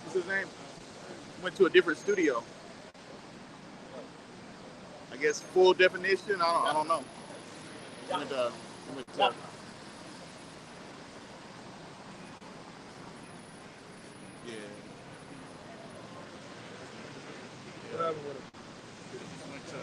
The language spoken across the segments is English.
What's his name? Went to a different studio. I guess full definition. I don't know. Went to yeah. Whatever. Went to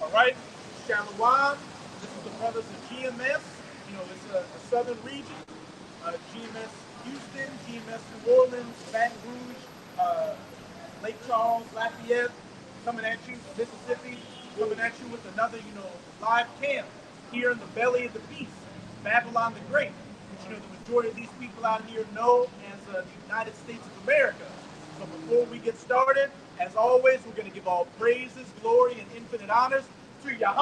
All right, Shalom. This is the brothers of GMS. It's a southern region. GMS Houston, GMS New Orleans, Baton Rouge, Lake Charles, Lafayette, coming at you, Mississippi, coming at you with another, live camp here in the belly of the beast, Babylon the Great, which, the majority of these people out here know as the United States of America. So before we get started, as always, we're going to give all praises, glory, and infinite honors to Yahweh.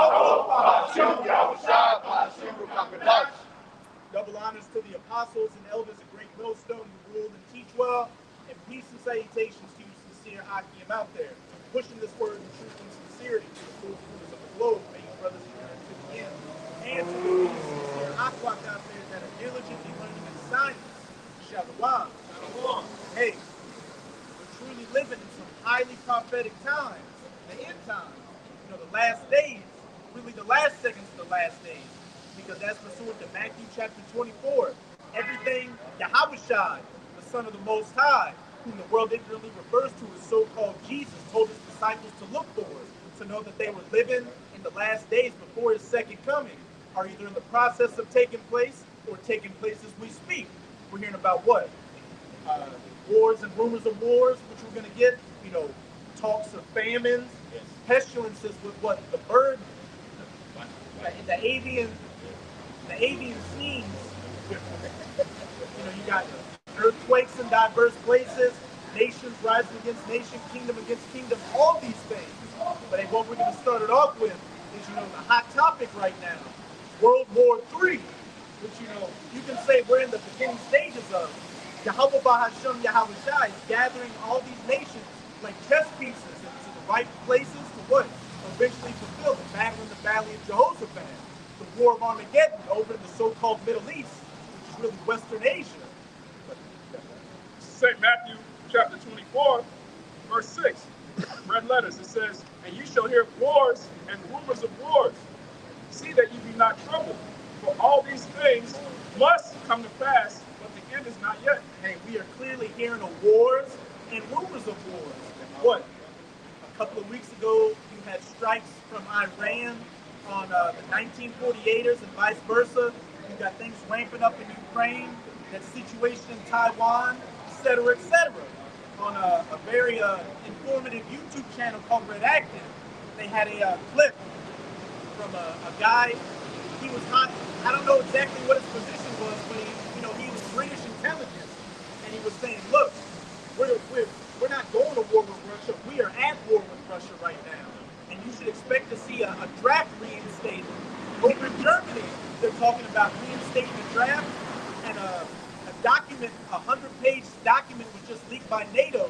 Double honors to the apostles and elders of Great Millstone who rule and teach well, and peace and salutations to you sincere Akim out there, pushing this word in truth and sincerity to the full corners of the globe, may you brothers and learn to the end. And to the sincere Akwak out there that are diligently learning the science, Shalom. Hey, we're truly living in some highly prophetic times, the end times, the last days, really the last seconds of the last days. Because as pursuant to Matthew chapter 24, everything Yahushua, the Son of the Most High, whom the world ignorantly refers to as so-called Jesus, told his disciples to look for, to know that they were living in the last days before his second coming, are either in the process of taking place or taking place as we speak. We're hearing about what? Wars and rumors of wars, which we're going to get, talks of famines, pestilences with what? The bird, the avian scenes. You got earthquakes in diverse places, nations rising against nation, kingdom against kingdom, all these things. But what we're going to start it off with is, the hot topic right now, World War III, which, you can say we're in the beginning stages of. Yahweh Bahasham Yahweh Shai is gathering all these nations like chess pieces into the right places to what? Eventually fulfill the battle in the Valley of Jehoshaphat. The War of Armageddon over in the so-called Middle East, which is really Western Asia. St. Matthew chapter 24, verse 6, red letters, it says, "And you shall hear wars and rumors of wars. See that you be not troubled, for all these things must come to pass, but the end is not yet." Hey, we are clearly hearing of wars and rumors of wars. What? A couple of weeks ago, you had strikes from Iran on the 1948ers and vice versa. You got things ramping up in Ukraine, that situation in Taiwan, etc., etc. On a very informative YouTube channel called Red Active, they had a clip from a guy. He was hot. I don't know exactly what his position was, but he was British intelligence, and he was saying, "Look, we're not going to war with Russia. We are at war with Russia right now, and you should expect to see a draft reinstated." Over in Germany, they're talking about reinstating the draft, and a document, 100-page document was just leaked by NATO,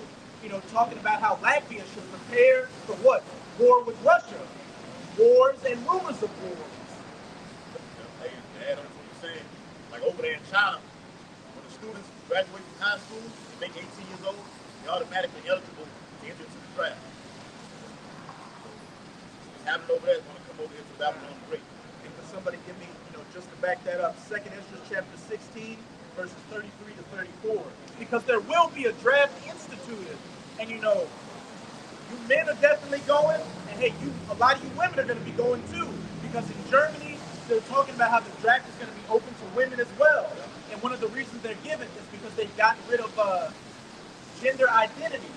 talking about how Latvia should prepare for what? War with Russia. Wars and rumors of wars. Hey, to add on to what you're saying, like over there in China, when the students graduate from high school, they make 18 years old, they're automatically eligible to enter into the draft. It's happening over there. It's going to come over here to Babylon the Great. And for somebody give me, just to back that up, 2nd Ezra chapter 16, verses 33 to 34. Because there will be a draft instituted. And you men are definitely going, and hey, a lot of you women are going to be going too. Because in Germany, they're talking about how the draft is going to be open to women as well. And one of the reasons they're given is because they've gotten rid of gender identity.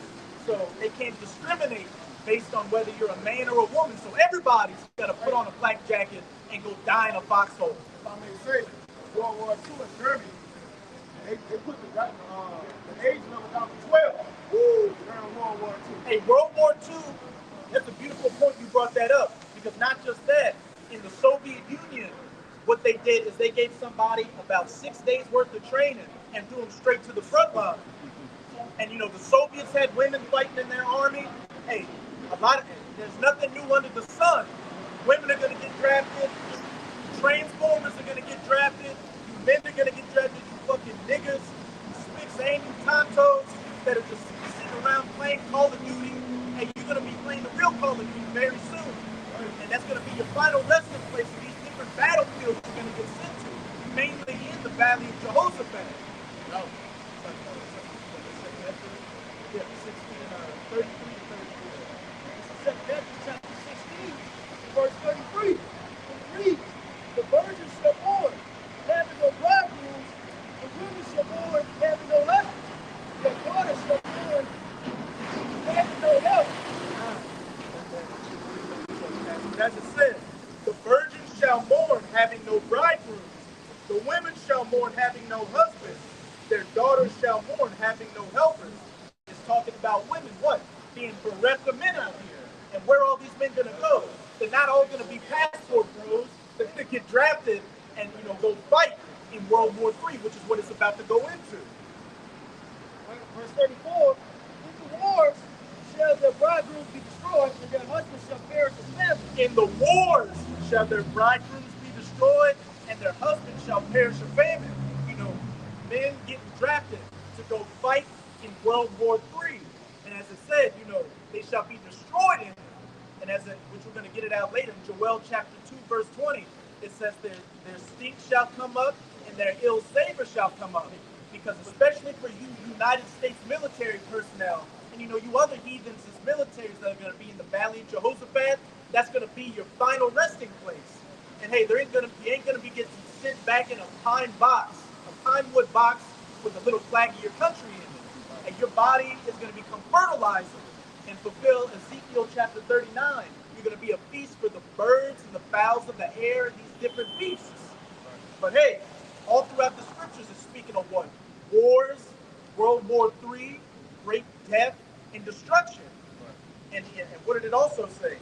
So they can't discriminate based on whether you're a man or a woman. So everybody's got to put on a flak jacket and go die in a foxhole. If I may say, World War II in Germany, they put the age level down to 12. Woo! During World War II. Hey, World War II, that's a beautiful point you brought that up. Because not just that, in the Soviet Union, what they did is they gave somebody about 6 days worth of training and threw them straight to the front line. And you know, the Soviets had women fighting in their army. Hey, there's nothing new under the sun. Women are gonna get drafted, transformers are gonna get drafted, you men are gonna get drafted, you fucking niggas, you spicks and you tontos that are just sitting around playing Call of Duty, and you're gonna be playing the real Call of Duty very soon. And that's gonna be your final resting place for these different battlefields you're gonna get sent to, mainly in the Valley of Jehoshaphat. No. Yeah, 33 to 34. This is Matthew chapter 16, verse 33. It reads, the virgins shall mourn, having no bridegrooms, the women shall mourn, having no husbands. Your daughters shall mourn, having no help. As it says, the virgins shall mourn, having no bridegrooms. The women shall mourn, having no husbands. Their daughters shall mourn, having no helpers. It's talking about women, what? Being bereft of men out here. And where are all these men going to go? They're not all going to be passport bros. They're going to get drafted and, you know, go fight in World War III, which is what it's about to go into. Verse 34, in the wars shall their bridegrooms be destroyed, and their husbands shall perish with famine. In the wars shall their bridegrooms be destroyed, and their husbands shall perish of famine. You know, men getting drafted to go fight in World War III. And as it said, you know, they shall be destroyed in it. And which we're going to get it out later, in Joel chapter 2, verse 20, it says their stink shall come up, and their ill savor shall come up. Because especially for you United States military personnel, and you know, you other heathens as militaries that are going to be in the Valley of Jehoshaphat, that's going to be your final resting place. And hey, you ain't going to be getting sent back in a pine wood box with a little flag of your country in it. And your body is going to become fertilizer and fulfill Ezekiel chapter 39. You're going to be a feast for the birds and the fowls of the air, these different beasts. But hey, all throughout the scriptures is speaking of what? Wars, World War III, great death, and destruction. And what did it also say?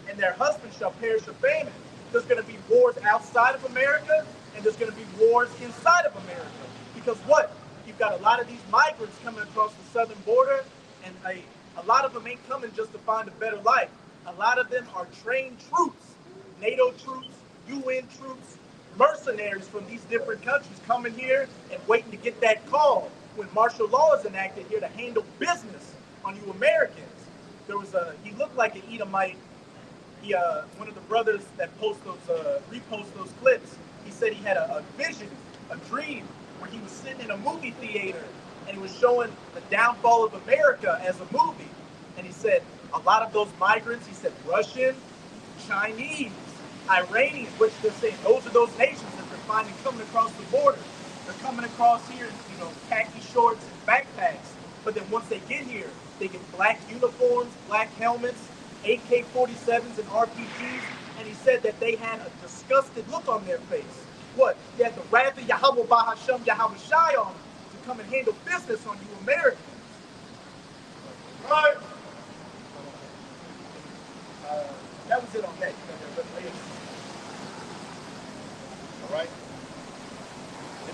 And their husbands shall perish of famine. There's going to be wars outside of America, and there's going to be wars inside of America. Because what? You've got a lot of these migrants coming across the southern border, and a lot of them ain't coming just to find a better life. A lot of them are trained troops, NATO troops, UN troops, mercenaries from these different countries coming here and waiting to get that call when martial law is enacted here to handle business on you Americans. He looked like an Edomite. One of the brothers that repost those clips, he said he had a vision, a dream, where he was sitting in a movie theater and he was showing the downfall of America as a movie. And he said a lot of those migrants, he said Russian, Chinese, Iranians, which they're saying those are those nations that they're finding coming across the border. They're coming across here in, you know, khaki shorts and backpacks. But then once they get here, they get black uniforms, black helmets, AK-47s and RPGs. And he said that they had a disgusted look on their face. What? They had the wrath of Yahweh Bahasham Yahweh Shai on them to come and handle business on you Americans. Right. That was it on that. All right. In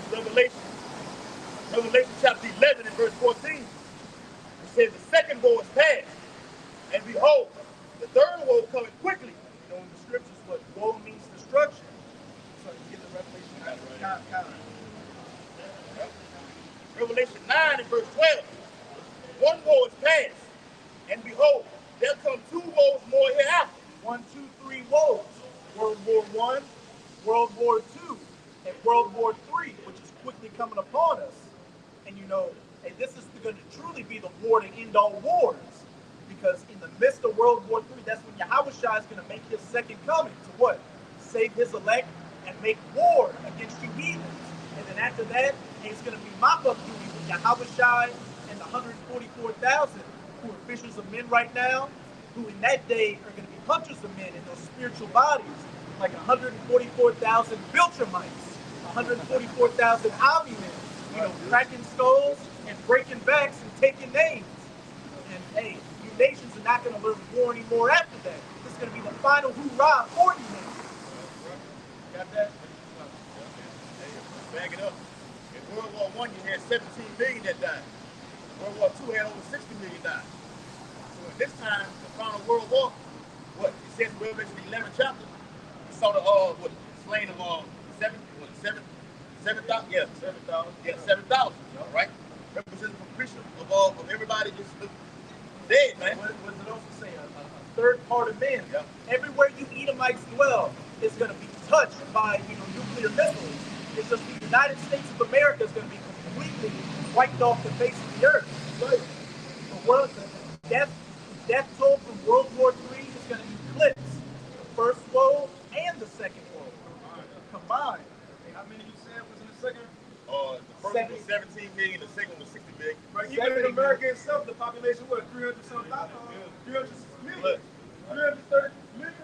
Revelation chapter 11 and verse 14, it says the second woe is past, and behold, the third woe coming quickly. You know, in the scriptures, what woe means destruction. So you get the Revelation. Revelation 9 and verse 12. One woe is past, and behold, there come two woes more hereafter. 1, 2, 3 woes. World War I, World War II, and World War III, which is quickly coming upon us. And you know, and this is going to truly be the war to end all wars. Because in the midst of World War III, that's when Yahweh Shai is going to make his second coming to what? Save his elect and make war against you heathens. And then after that, it's going to be mop-up duty with Yahweh Shai and the 144,000 who are fishers of men right now. who in that day are going to be hunters of men in those spiritual bodies, like 144,000 Viltrumites, 144,000 Omni-men, cracking skulls and breaking backs and taking names. And hey, you nations are not going to learn war anymore after that. This is going to be the final hoorah for you nations. Got that? Hey, back it up. In World War I, you had 17 million that died. World War II had over 60 million died. So at this time, the final World War, what? It says in Revelation the 11th chapter, you saw the slain of 7,000? Yeah, 7,000. Yeah, 7,000. Right? Represents the completion of everybody just dead, man. What does it also say? A third part of men. Yep. Everywhere you Edomites dwell is going to be touched by nuclear missiles. It's just the United States of America is going to be completely wiped off the face of the earth. Right. The death toll from World War III is going to eclipse the first woe and the second woe combined. How many you said was in the second? The first one was 17 million, the second one was 60 million. Right, even in America itself, the population was 300 something, 300 million, 330 million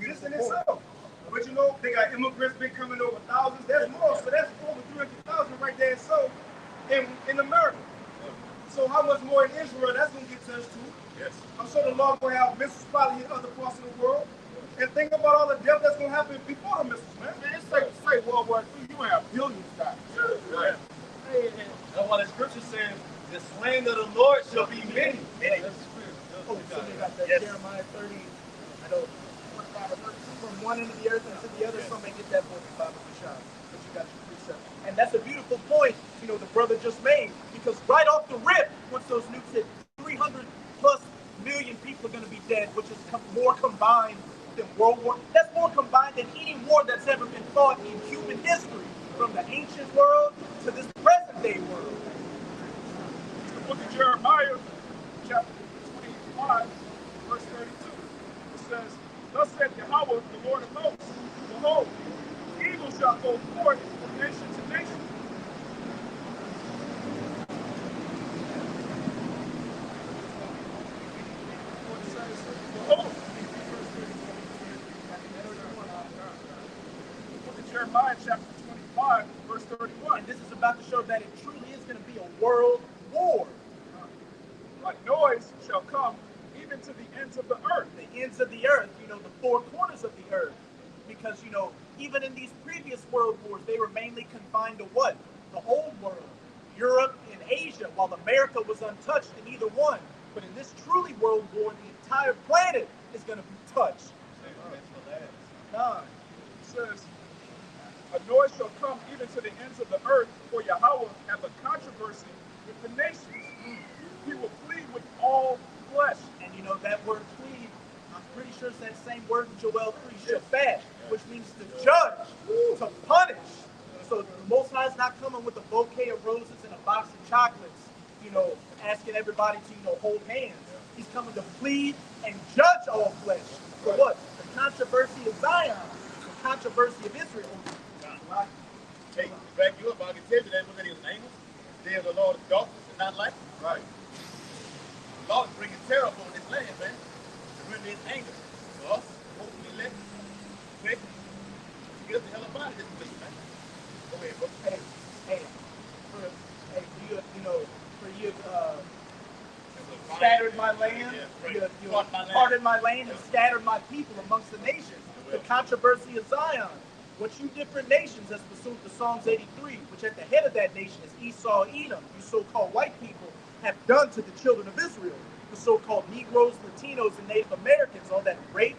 just in itself. But they got immigrants been coming over thousands. That's more, so that's over 300,000 right there. So in America. So how much more in Israel? That's gonna get touched too. Yes. I'm sure the Lord will have missiles probably hit other parts of the world. And think about all the death that's gonna happen before the missiles, man. It's say World War III, you gonna have billions die. Right. Hey, that's why the scripture says, the slain of the Lord shall be many. Many. Oh, so they got that Jeremiah 30, I know, 25 or 30, from one end of the earth into the other, some may get that 45 of the shot. But you got your precept. And that's a beautiful point, the brother just made, because right off the rip, once those nukes hit, 300 plus million people are going to be dead, which is more combined than World War. That's more combined than any war that's ever been fought in human history, from the ancient world to this present day world. The book of Jeremiah, chapter 25, verse 32. It says, thus said Yahweh, the Lord of hosts, behold, evil shall go forth from nation to nation. What it says, behold, the book of Jeremiah, chapter 25, verse 31. And this is about to show that it truly is going to be a world war. A noise shall come even to the ends of the earth. The ends of the earth, the four corners of the earth. Because, even in these previous world wars, they were mainly confined to what? The old world, Europe and Asia, while America was untouched in either one. But in this truly world war, the entire planet is going to be touched. It says, a noise shall come even to the ends of the earth, for Yahweh hath a controversy with the nations. He will plead with all flesh. And that word plead, I'm pretty sure it's that same word in Joel 3, Shabbat, which means to judge, to punish. So the Most High is not coming with a bouquet of roses and a box of chocolates, asking everybody to, hold hands. He's coming to plead and judge all flesh. For what? The controversy of Zion, the controversy of Israel. Hey, to back you up, I can tell you that was in angels. They are the Lord of darkness and not light. Right. The Lord is bringing terror upon this land, man. To render his anger. So us, hopefully let get us the hell up out of this place, man. Go ahead, bro. For you scattered my land, you parted my land and scattered my people amongst the nations. The controversy of Zion. What you different nations, as pursuant to Psalms 83, which at the head of that nation is Esau, Edom, you so-called white people, have done to the children of Israel, the so-called Negroes, Latinos, and Native Americans, all that rape,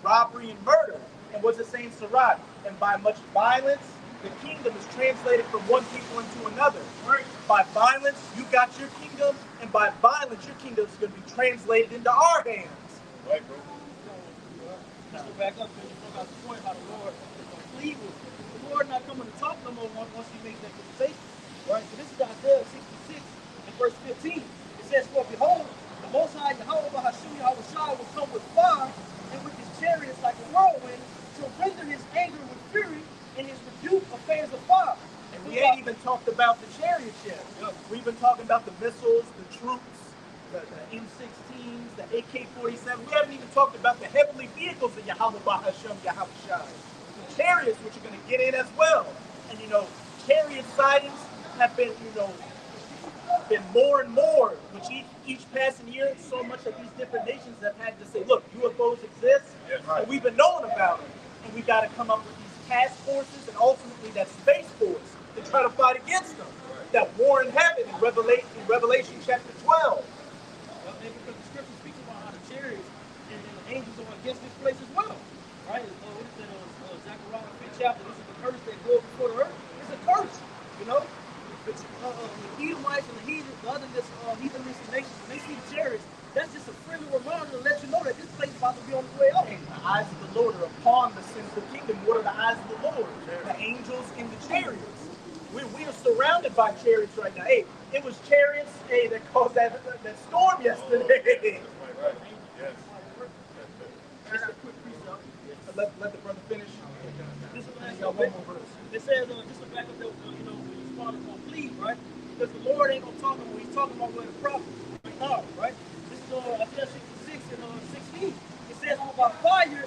robbery, and murder. And what's it saying, Sirach? And by much violence, the kingdom is translated from one people into another. Right? By violence, you got your kingdom, and by violence, your kingdom is going to be translated into our hands. Right, bro. Just to back up, because you brought out the point how the Lord is going to plead with you. The Lord not coming to talk no more once he makes that conversation. Right? So this is Isaiah 66 and verse 15. It says, for behold, the Most High Yahweh Bahashim Yahushua will come with fire and with his chariots like a whirlwind to render his anger with fury and his rebuke of flames of fire. And we ain't even talked about the chariots yet. We've been talking about the missiles, the troops, the M16s, the AK-47. We haven't even talked about the heavenly vehicles of Yahweh Bahasham Yahushua. The chariots, which are going to get in as well. And, chariot sightings have been more and more, which each passing year, so much that these different nations have had to say, look, UFOs exist, and we've been knowing about them. And we've got to come up with these task forces and ultimately that space force to try to fight against them. That war in heaven in Revelation chapter 12. Because the scripture speaks about how the chariots and the angels are against this place as well. Right? What is that? Zechariah 5th chapter. This is the curse that goes before the earth. It's a curse, you know? The Edomites and the other heathenistic nations, when they see the chariots, that's just a friendly reminder to let you know that this place is about to be on the way up. And the eyes of the Lord are upon the sinful kingdom. What are the eyes of the Lord? The angels in the chariots. We are surrounded by chariots right now. Hey, it was chariots, that caused that storm yesterday. Right. Yes. Just a quick precept. Let the brother finish. This is One more verse. It says, just to back up that, when you start to plead, right? Because the Lord ain't going to talk about, he's talking about where the prophet, right? This is Isaiah 66 and 16. It says, by fire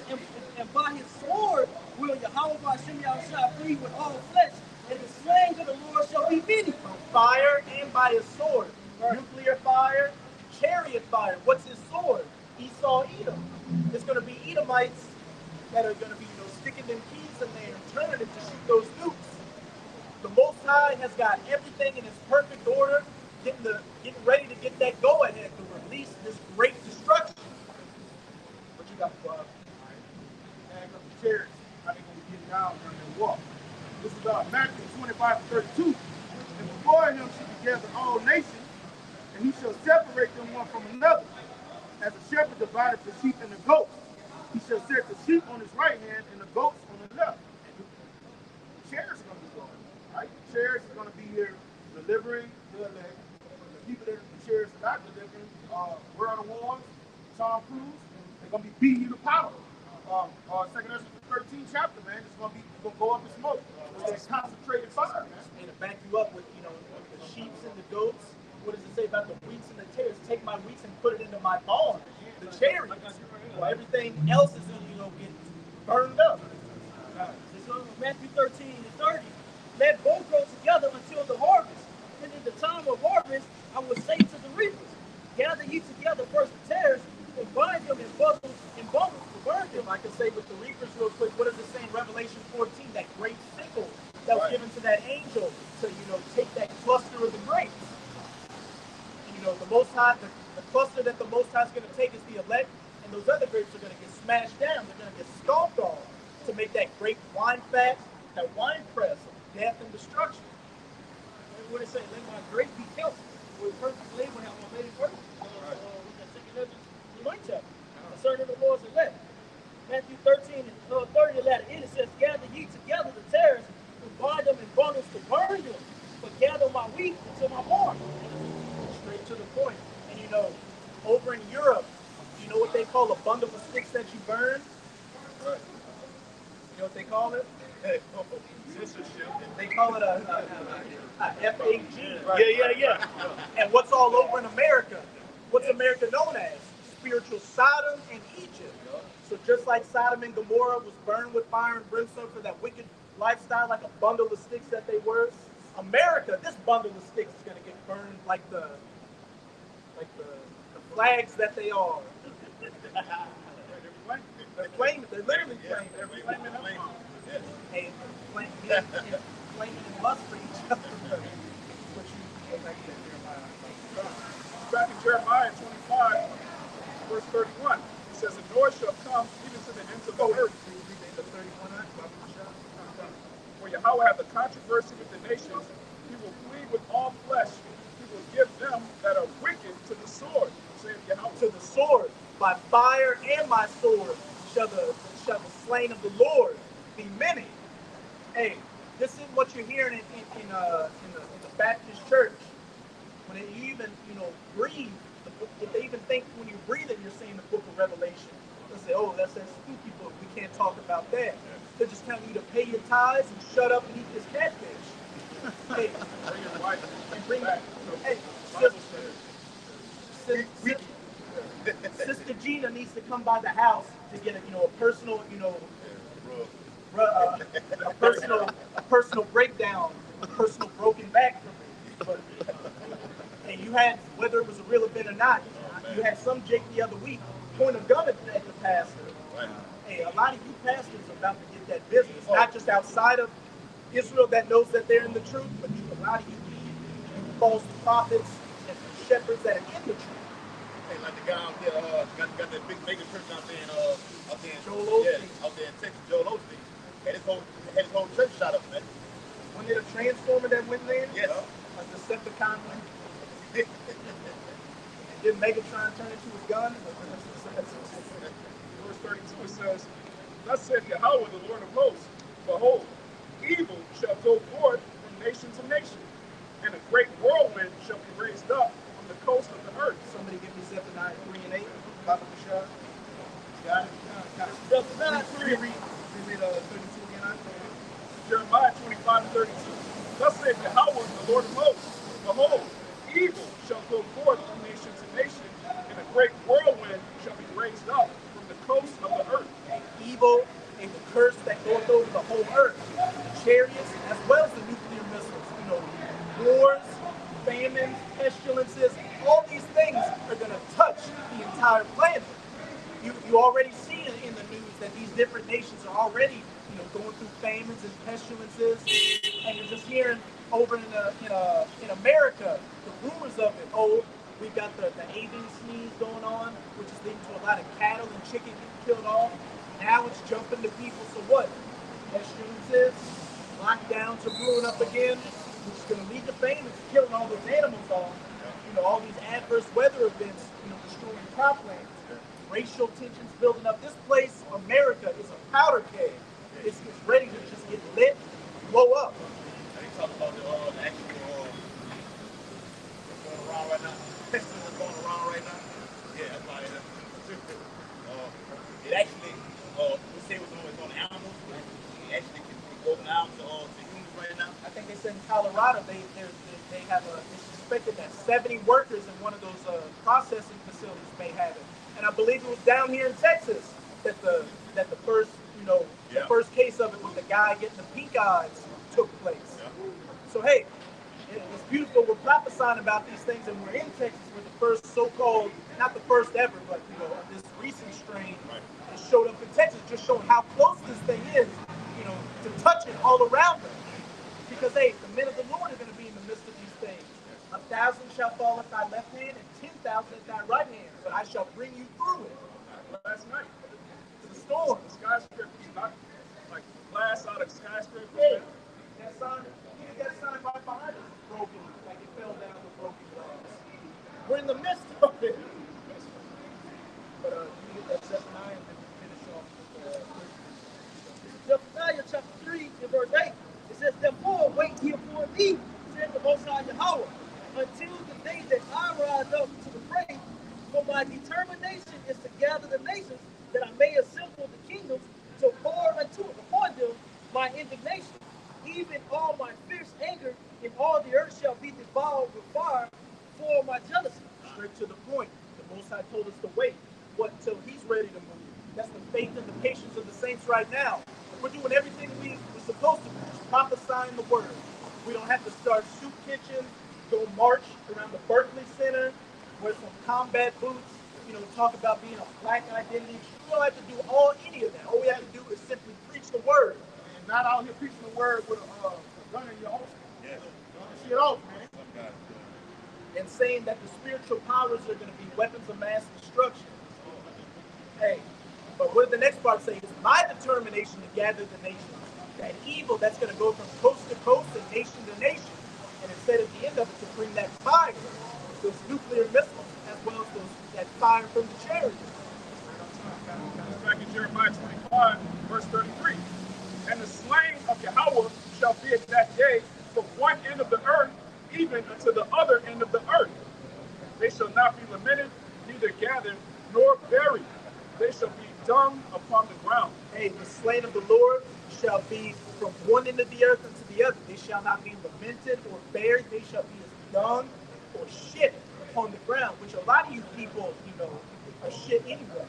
and by his sword will Yahweh Hashem Yahushua free with all flesh, and the slaying of the Lord shall be many. By fire and by his sword. Right. Nuclear fire, chariot fire. What's his sword? Esau, Edom. It's going to be Edomites that are going to be, sticking them keys in there and turning it to shoot those nukes. The Most High has got everything in its perfect order, getting ready to get that go-ahead to release this great destruction. What you got, Bob? And up the chariots, how they going to get down during their walk. This is Matthew 25:32. And before him shall be gathered all nations, and he shall separate them one from another, as a shepherd divideth the sheep and the goats. He shall set the sheep on his right hand and the goats on the left. The chariots are going to be going, right? The chariots are going to be here delivering the elect. The people that the chariots are not delivering, World of Wars, Tom Cruise, they're going to be beating you to powder. Second Ezra 13th chapter, man, it's going to go up in smoke. It's that concentrated fire, man. And to back you up with, the sheep and the goats, what does it say about the wheats and the tares? Take my wheats and put it into my barn. The chariots. Well, everything else is going to, get burned up. So Matthew 13 and 30, let both grow together until the harvest. And in the time of harvest, I will say to the reapers, gather ye together first the tares, and bind them in bundles to burn them. If I can say with the reapers real quick, what does it say in Revelation 14? That great sickle that was given to that angel to, take that cluster of the grapes. And, the Most High, the cluster that the Most High is going to take is the elect, and those other grapes are going to get smashed down. They're going to get stomped on to make that great wine fat, that wine press of death and destruction. What did it say? Let my grape be kept with perfect labor have I made it perfect. The ninth chapter. Concerning the Lord's elect. Matthew 13 and 30 letter in it says, gather ye together the tares and bind them in bundles to burn them, but gather my wheat into my barn. Straight to the point. And over in Europe, you know what they call a bundle of sticks that you burn? Right. You know what they call it? Censorship. They call it a FAG. Right? Yeah. And what's all over in America? What's America known as? Spiritual Sodom and Egypt. So just like Sodom and Gomorrah was burned with fire and brimstone for that wicked lifestyle, like a bundle of sticks that they were, America, this bundle of sticks is going to get burned like the flags that they are. They're claiming, they're literally claiming. They're claiming them. Hey, flaming and lust for each other. What you go back to Jeremiah. Back in Jeremiah 25, verse 31, it says, the Lord shall come even to the ends of the earth. For Yahweh hath a controversy with the nations. He will plead with all flesh. He will give them that are wicked to the sword. Saith Yahweh. To the sword, by fire and my sword shall the slain of the Lord be many. Hey, this is what you're hearing in the Baptist church. When they even, breathe, if they even think when you breathe it, you're saying the book of Revelation. They'll say, oh, that's that spooky book. We can't talk about that. They're just telling you to pay your tithes and shut up and eat this catfish. Hey, Bring your wife and bring back. hey, Listen, Sister Gina needs to come by the house to get a personal, a personal breakdown, a personal broken back from me. But and you had, whether it was a real event or not, you had some Jake the other week point a gun at the pastor. Hey, a lot of you pastors are about to get that business, not just outside of Israel that knows that they're in the truth, but a lot of you false prophets and shepherds that are in the truth. Hey, like the guy out there, got that big mega church out there in Joel Osteen. out there in Texas, Joel Osteen. Had his whole church shot up, man. Wasn't it a transformer that went there? Yes. A Decepticon went. Did Megatron turn into a gun? Verse 32, it says, Thus saith Yahweh, the Lord of hosts, Behold, evil shall go forth from nation to nation, and a great whirlwind shall be raised up from the coast of the earth. Somebody give me Zephaniah 3 and 8. Baba Bashar. Got it? Zephaniah 3. Read 32 again. Jeremiah 25 and 32. Thus saith Yahweh, the Lord of hosts, Behold, evil shall go forth from nation to nation, and a great whirlwind shall be raised up from the coast of the earth. And evil and the curse that goeth over the whole earth, the chariots as well as the nuclear missiles, wars, famines, pestilences, all these things are going to touch the entire planet. You already see in the news that these different nations are already going through famines and pestilences, and you're just hearing over in America the rumors of it. Oh, we've got the avian sneeze going on, which is leading to a lot of cattle and chicken getting killed off. Now it's jumping to people. So what? Pestilences, lockdowns are brewing up again, which is going to lead to famines, killing all those animals off. All these adverse weather events, destroying croplands. Racial tensions building up. This place, America, is a powder keg. It's ready to just get lit, blow up. And he talked about the actual what's going around right now. What's going around right now? Yeah, that's why it actually, we say it's on animals, but it actually can go down to humans right now. I think they said in Colorado they have it's suspected that 70 workers in one of those processing facilities may have it. And I believe it was down here in Texas that the first the first case of it with the guy getting the pink eyes took place. Yeah. So hey, it's beautiful. We're prophesying about these things, and we're in Texas where the first so-called, not the first ever, but this recent strain that showed up in Texas, just showing how close this thing is, to touch it all around us. Because hey, the men of the Lord are going to be in the midst of these things. 1,000 shall fall at thy left hand, and 10,000 at thy right hand, but I shall bring you through it. Last night, the storm. The skyscrapers knocked like glass out of skyscrapers. Hey, that sign right behind us is broken, like it fell down with broken glass. We're in the midst of it. But you get that Zephaniah and then finish off with Zephaniah chapter 3 and verse 8. It says, Therefore wait here for me, said the Most High Yahweh, until the day that I rise up to the fray. For my determination is to gather the nations, that I may assemble the kingdoms, to pour upon them my indignation. Even all my fierce anger, and all the earth shall be devoured with fire for my jealousy. Straight to the point. The Most High told us to wait. What, until He's ready to move? That's the faith and the patience of the saints right now. We're doing everything we're supposed to do, just prophesying the word. We don't have to start soup kitchens, go march around the Berkeley Center, wear some combat boots, talk about being a black identity. We don't have to do any of that. All we have to do is simply preach the word. And not out here preaching the word with a gun in your holster. Yes. Shit off, man. And saying that the spiritual powers are going to be weapons of mass destruction. Hey, but what did the next part say? It's my determination to gather the nations. That evil that's going to go from coast to coast and nation to nation. And instead at the end of it, to bring that fire, those nuclear missiles, as well as that fire from the chariots. It's back in Jeremiah 25, verse 33. And the slain of Yahweh shall be at that day from one end of the earth, even unto the other end of the earth. They shall not be lamented, neither gathered, nor buried. They shall be dung upon the ground. Hey, the slain of the Lord shall be from one end of the earth unto the other. They shall not be lamented or buried. They shall be as dung or shit upon the ground, which a lot of you people, are shit anyway.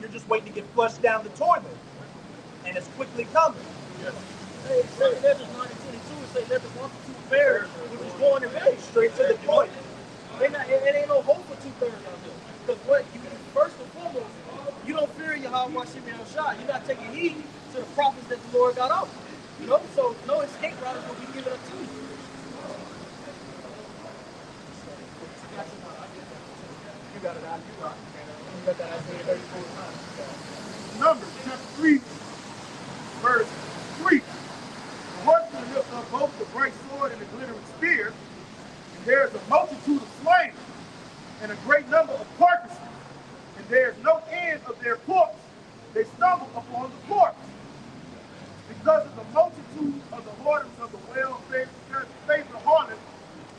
You're just waiting to get flushed down the toilet, and it's quickly coming. Hey, Letters 9:22 say let the multitude perish, which is going and very Straight to the point. it ain't no hope for 2/3 out there. Because what you first and foremost, you don't fear Yahweh Hashem Shah. You're not taking heed to the prophets that the Lord got out. So no escape route is what we give it up to you. You got it out. You got that Isaiah 34. Numbers chapter 3, verse 3. The horseman lifts up both the bright sword and the glittering spear, and there is a multitude of slain, and a great number of carcasses, and there is no end of their corpse. They stumble upon the corpse. Because of the multitude of the whoredoms of the well-favored harlot,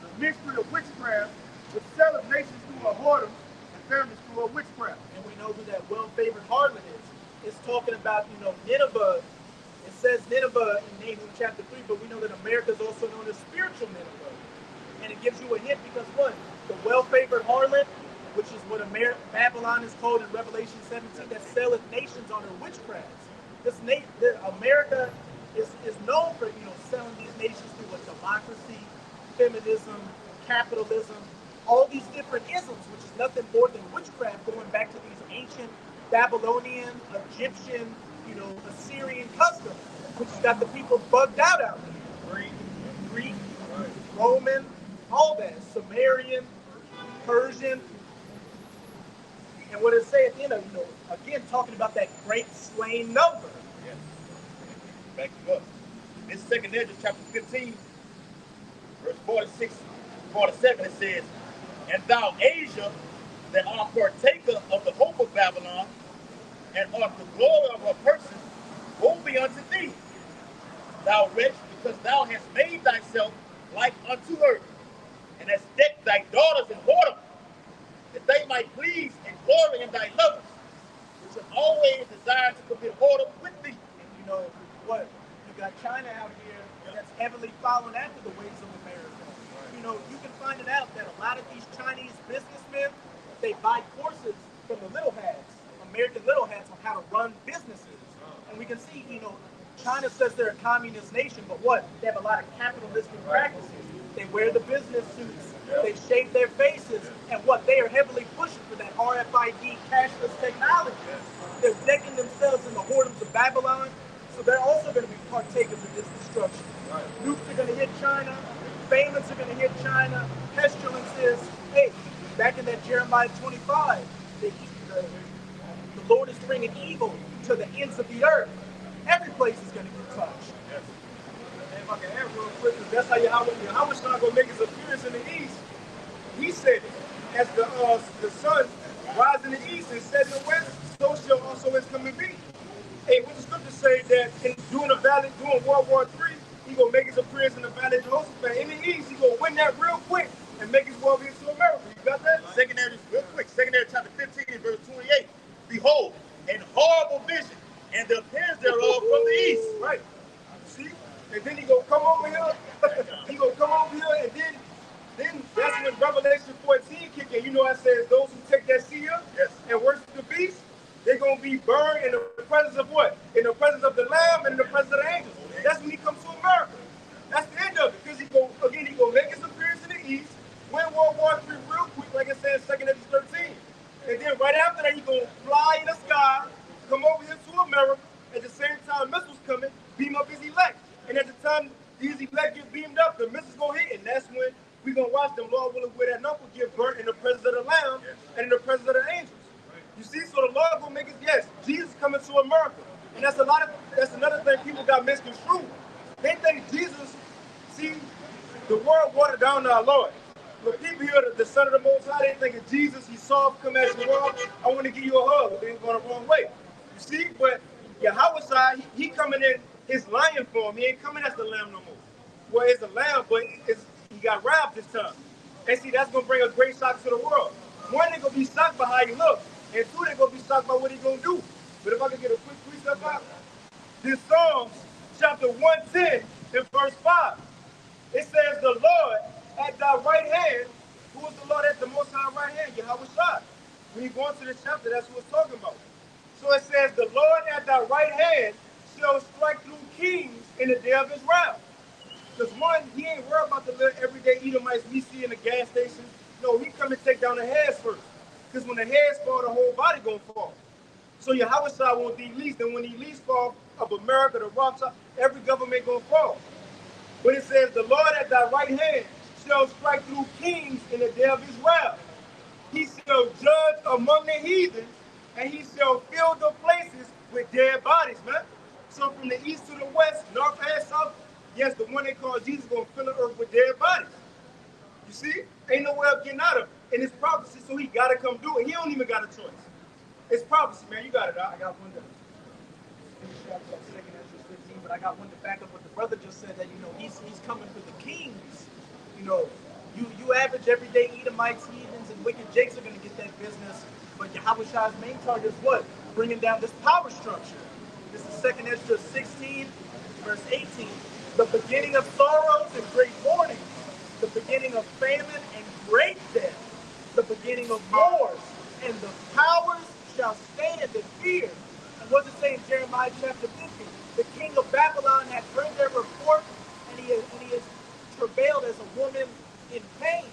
the mystery of witchcraft, which selleth nations through a whoredom and families through a witchcraft. And we know who that well-favored harlot is. It's talking about, Nineveh. It says Nineveh in Nahum chapter 3, but we know that America is also known as spiritual Nineveh. And it gives you a hint because what? The well-favored harlot, which is what Babylon is called in Revelation 17, that selleth nations on her witchcrafts. America is known for selling these nations through a democracy, feminism, capitalism, all these different isms, which is nothing more than witchcraft going back to these ancient Babylonian, Egyptian, Assyrian customs, which has got the people bugged out there. Greek, Roman, all that, Sumerian, Persian. And what does it say at the end of, again, talking about that great slain number. Yes. Back you up. In 2nd Ezra chapter 15, verse 46, 47, it says, and thou, Asia, that art partaker of the hope of Babylon, and art the glory of her person, woe be unto thee, thou wretch, because thou hast made thyself like unto her, and hast decked thy daughters in whoredom, that they might please and glory in thy lovers, which have always desired to commit whoredom with thee. And you know what? You got China out here that's heavily following after the ways of America. You can find it out that a lot of these Chinese businessmen, they buy courses from the little hats, American little hats, on how to run businesses. And we can see, China says they're a communist nation, but what? They have a lot of capitalistic practices. They wear the business suits, they shave their faces, and what? They are heavily pushing for that RFID cashless technology. They're decking themselves in the whoredoms of Babylon, so they're also going to be partakers of this destruction. Nukes are going to hit China, famines are going to hit China, pestilences. Hey, back in that Jeremiah 25, the Lord is bringing evil to the ends of the earth. Every place is going to get touched. And if I can add real quick, that's how Yahweh's not going to make his appearance in the east. He said it. As the sun rises in the east and sets in the west, so shall also his coming be. Hey, what the scriptures say that during World War III, he gonna make his appearance in the Valley of Jehoshaphat. In the east, he gonna win that real quick and make his way into America. You got that? Secondary, real quick. Secondary chapter 15, verse 28. Behold, an horrible vision, and the appearance thereof from the east. Right. See? And then he gonna come over here. He gonna come over here, and then that's when Revelation 14 kick in. It says those who take that seal and worship the beast, they're gonna be burned in the presence of what? In the presence of the Lamb and in the presence of the angels. That's when he comes to America. That's the end of it. Because he gonna make his appearance in the east, win World War III real quick, like it says in 2nd Ezra 13. And then right after that, he's gonna fly in the sky, come over here to America. At the same time, missiles coming, beam up his elect. And at the time these elect get beamed up, the missiles gonna hit, and that's when we're gonna watch them, Lord willing, where that knuckle get burnt in the presence of the Lamb and in the presence of the angels. You see, so the Lord gonna make it, yes, Jesus coming to America. And that's another thing people got misconstrued. They think Jesus, see, the world watered down to our Lord. When people hear the Son of the Most High, they think of Jesus, he's soft, come as you are, I want to give you a hug. They're going the wrong way. You see, but Yahweh, he coming in his lion form. He ain't coming as the lamb no more. Well, it's a lamb, but he got wrapped this time. And see, that's going to bring a great shock to the world. One, they're going to be shocked by how he looks. And two, they're going to be shocked by what he's going to do. But if I could get a quick precept out, this Psalms chapter 110 and verse 5. It says, the Lord at thy right hand Who is the Lord at the Most High right hand? Yahweh Shai. When you go into this chapter, that's what it's talking about. So it says, the Lord at thy right hand shall strike through kings in the day of his wrath. Because one, he ain't worried about the little everyday Edomites we see in the gas stations. No, he come and take down the heads first. Because when the heads fall, the whole body gonna fall. So Yahweh Shai won't be least, and when he least fall of America, the rock top, every government gonna fall. But it says, the Lord at thy right hand shall strike through kings in the day of his wrath. He shall judge among the heathen, and he shall fill the places with dead bodies, man. So from the east to the west, north and south, yes, the one they call Jesus gonna fill the earth with dead bodies. You see? Ain't no way of getting out of it. And it's prophecy, so he gotta come do it. He don't even got a choice. It's prophecy, man. You got it, I got one to finish up 2nd Ezra 15, but I got one to back up what the brother just said, that he's coming for the kings. You know, you average everyday Edomites, heathens, and wicked Jakes are gonna get that business. But Yahweh Shai's main target is what? Bringing down this power structure. This is 2nd Ezra 16, verse 18. The beginning of sorrows and great mourning, the beginning of famine and great death, the beginning of wars, and the powers shall stand in fear. And what's it say in Jeremiah chapter 50? The king of Babylon hath heard their report, and he has travailed as a woman in pain.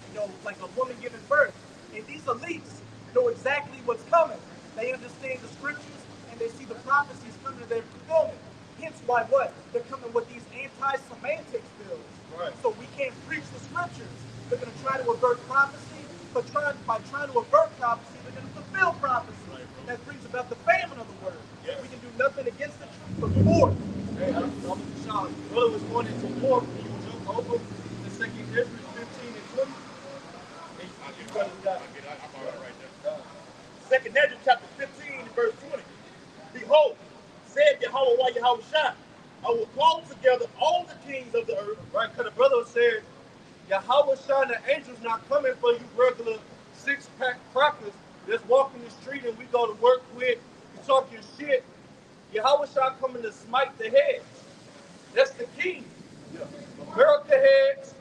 You know, like a woman giving birth. And these elites know exactly what's coming. They understand the scriptures, and they see the prophecies coming to their fulfillment. Hence why what? They're coming with these anti-semantics bills. Right. So we can't preach the scriptures. They're going to try to avert prophecy, but by trying to avert prophecy, they're going to fulfill prophecy. Right. That brings about the famine of the word. Yes. We can do nothing against the truth but war. Hey, Sean, brother was going into war. Can you jump over the 2nd Ezra 15 and 20? Second Ezra chapter 15 verse 20. Behold, said Yahweh Yahweh Shai, I will call together all the kings of the earth. Right, because the brother said, Yahweh Shai and the angels not coming for you regular six-pack crackers that's walking the street and we go to work with, you talk your shit. Yahweh Shai coming to smite the heads. That's the king. Yeah. America heads,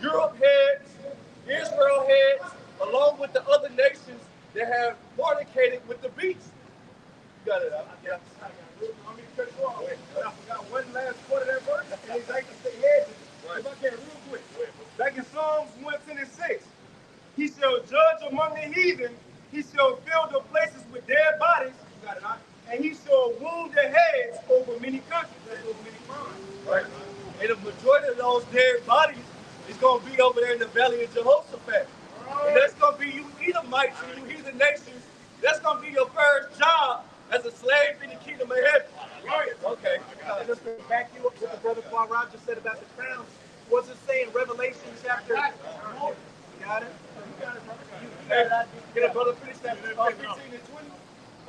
Europe heads, Israel heads, along with the other nations that have fornicated with the beast. You got it. Yeah. I'm going to cut it off. I forgot one last part of that verse, and it's like to stay heads. Right. If I can, real quick. Back in Psalms 126, he shall judge among the heathen, he shall fill the places with dead bodies. You got it, huh? And he shall wound the heads over many countries. That's over many crimes. Right. And the majority of those dead bodies is going to be over there in the valley of Jehoshaphat. And that's going to be you Edomites and you heathen nations. That's going to be your first job as a slave in the kingdom of heaven. Right. Okay. Just to back you up what the brother Quad just said about the crowns. What's it say in Revelation chapter? You got it? You got it, brother. You got it. Get it, brother. Finish that. 15 and 20.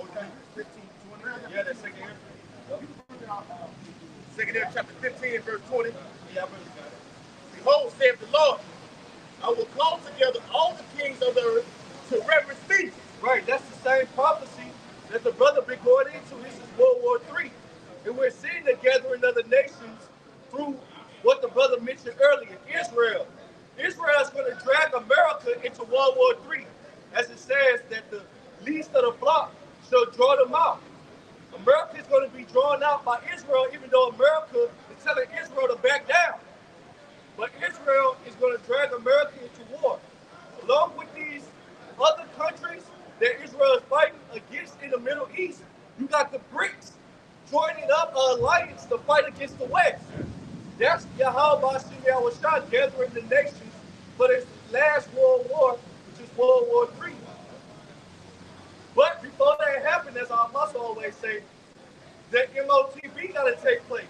Okay. 15, 20. Yeah, that's 2nd Ezra. 2nd Ezra chapter 15 verse 20. Yeah, I really got it. Behold, saith the Lord, I will call together all the kings of the earth to reverence me. Right, that's the same prophecy that the brother been going into. This is World War III. And we're seeing the gathering of the nations through what the brother mentioned earlier, Israel. Israel is going to drag America into World War III, as it says that the least of the flock shall draw them out. America is going to be drawn out by Israel, even though America is telling Israel to back down. But Israel is going to drag America into war. Along with these other countries that Israel is fighting against in the Middle East, you got the BRICS joining up an alliance to fight against the West. That's Yahweh Bashim Yahweh Shai gathering the nations for this last World War, which is World War III. But before that happened, as I must always say, the MOTB got to take place.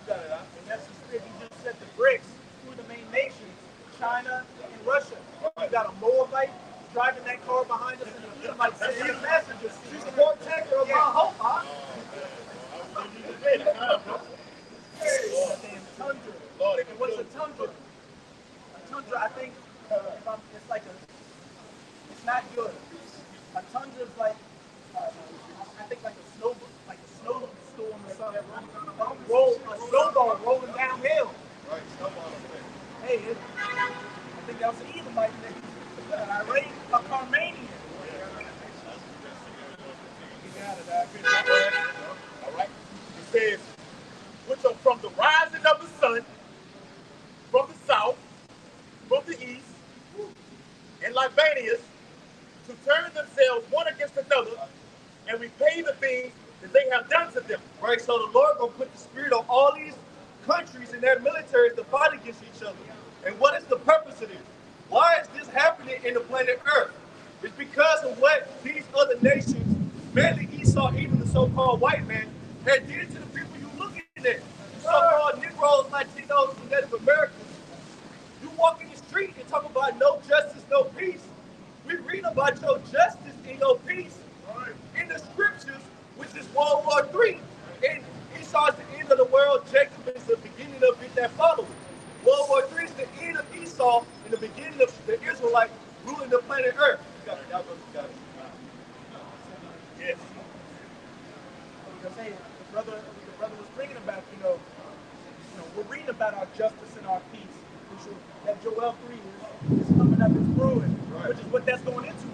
You got it, huh? And that's the spirit you just said, the BRICS, who are the main nations, China and Russia. You got a Moabite driving that car behind us, and the Edomite said, "His passenger seat." She's the caretaker of my hope, huh? Tundra. And what's a tundra? A tundra, I think, it's like it's not good. A tundra is like, I think like a snowstorm or something. A snowball rolling downhill. Right, snowball. Hey, I think that was an Edomite name. A Carmanian. You got it. Good job. All right. It says, which are from the rising of the sun, from the south, from the east, and Libanians, to turn themselves one against another and repay the things that they have done to them. Right, so the Lord gonna put the spirit on all these countries and their militaries to fight against each other. And what is the purpose of this? Why is this happening in the planet Earth? It's because of what these other nations, mainly Esau, even the so-called white man, had did to the people you looking at. The so-called Negroes, Latinos, and Native Americans. You walk in the street and talk about no justice, no peace. We read about your justice and your peace in the scriptures, which is World War III. And Esau is the end of the world. Jacob is the beginning of it that follows. World War III is the end of Esau and the beginning of the Israelites ruling the planet Earth. You got it. Y'all got it. Yes. Because hey, the brother was bringing about, we're reading about our justice and our peace, which that Joel 3 is coming up, it's brewing, which is what that's going into.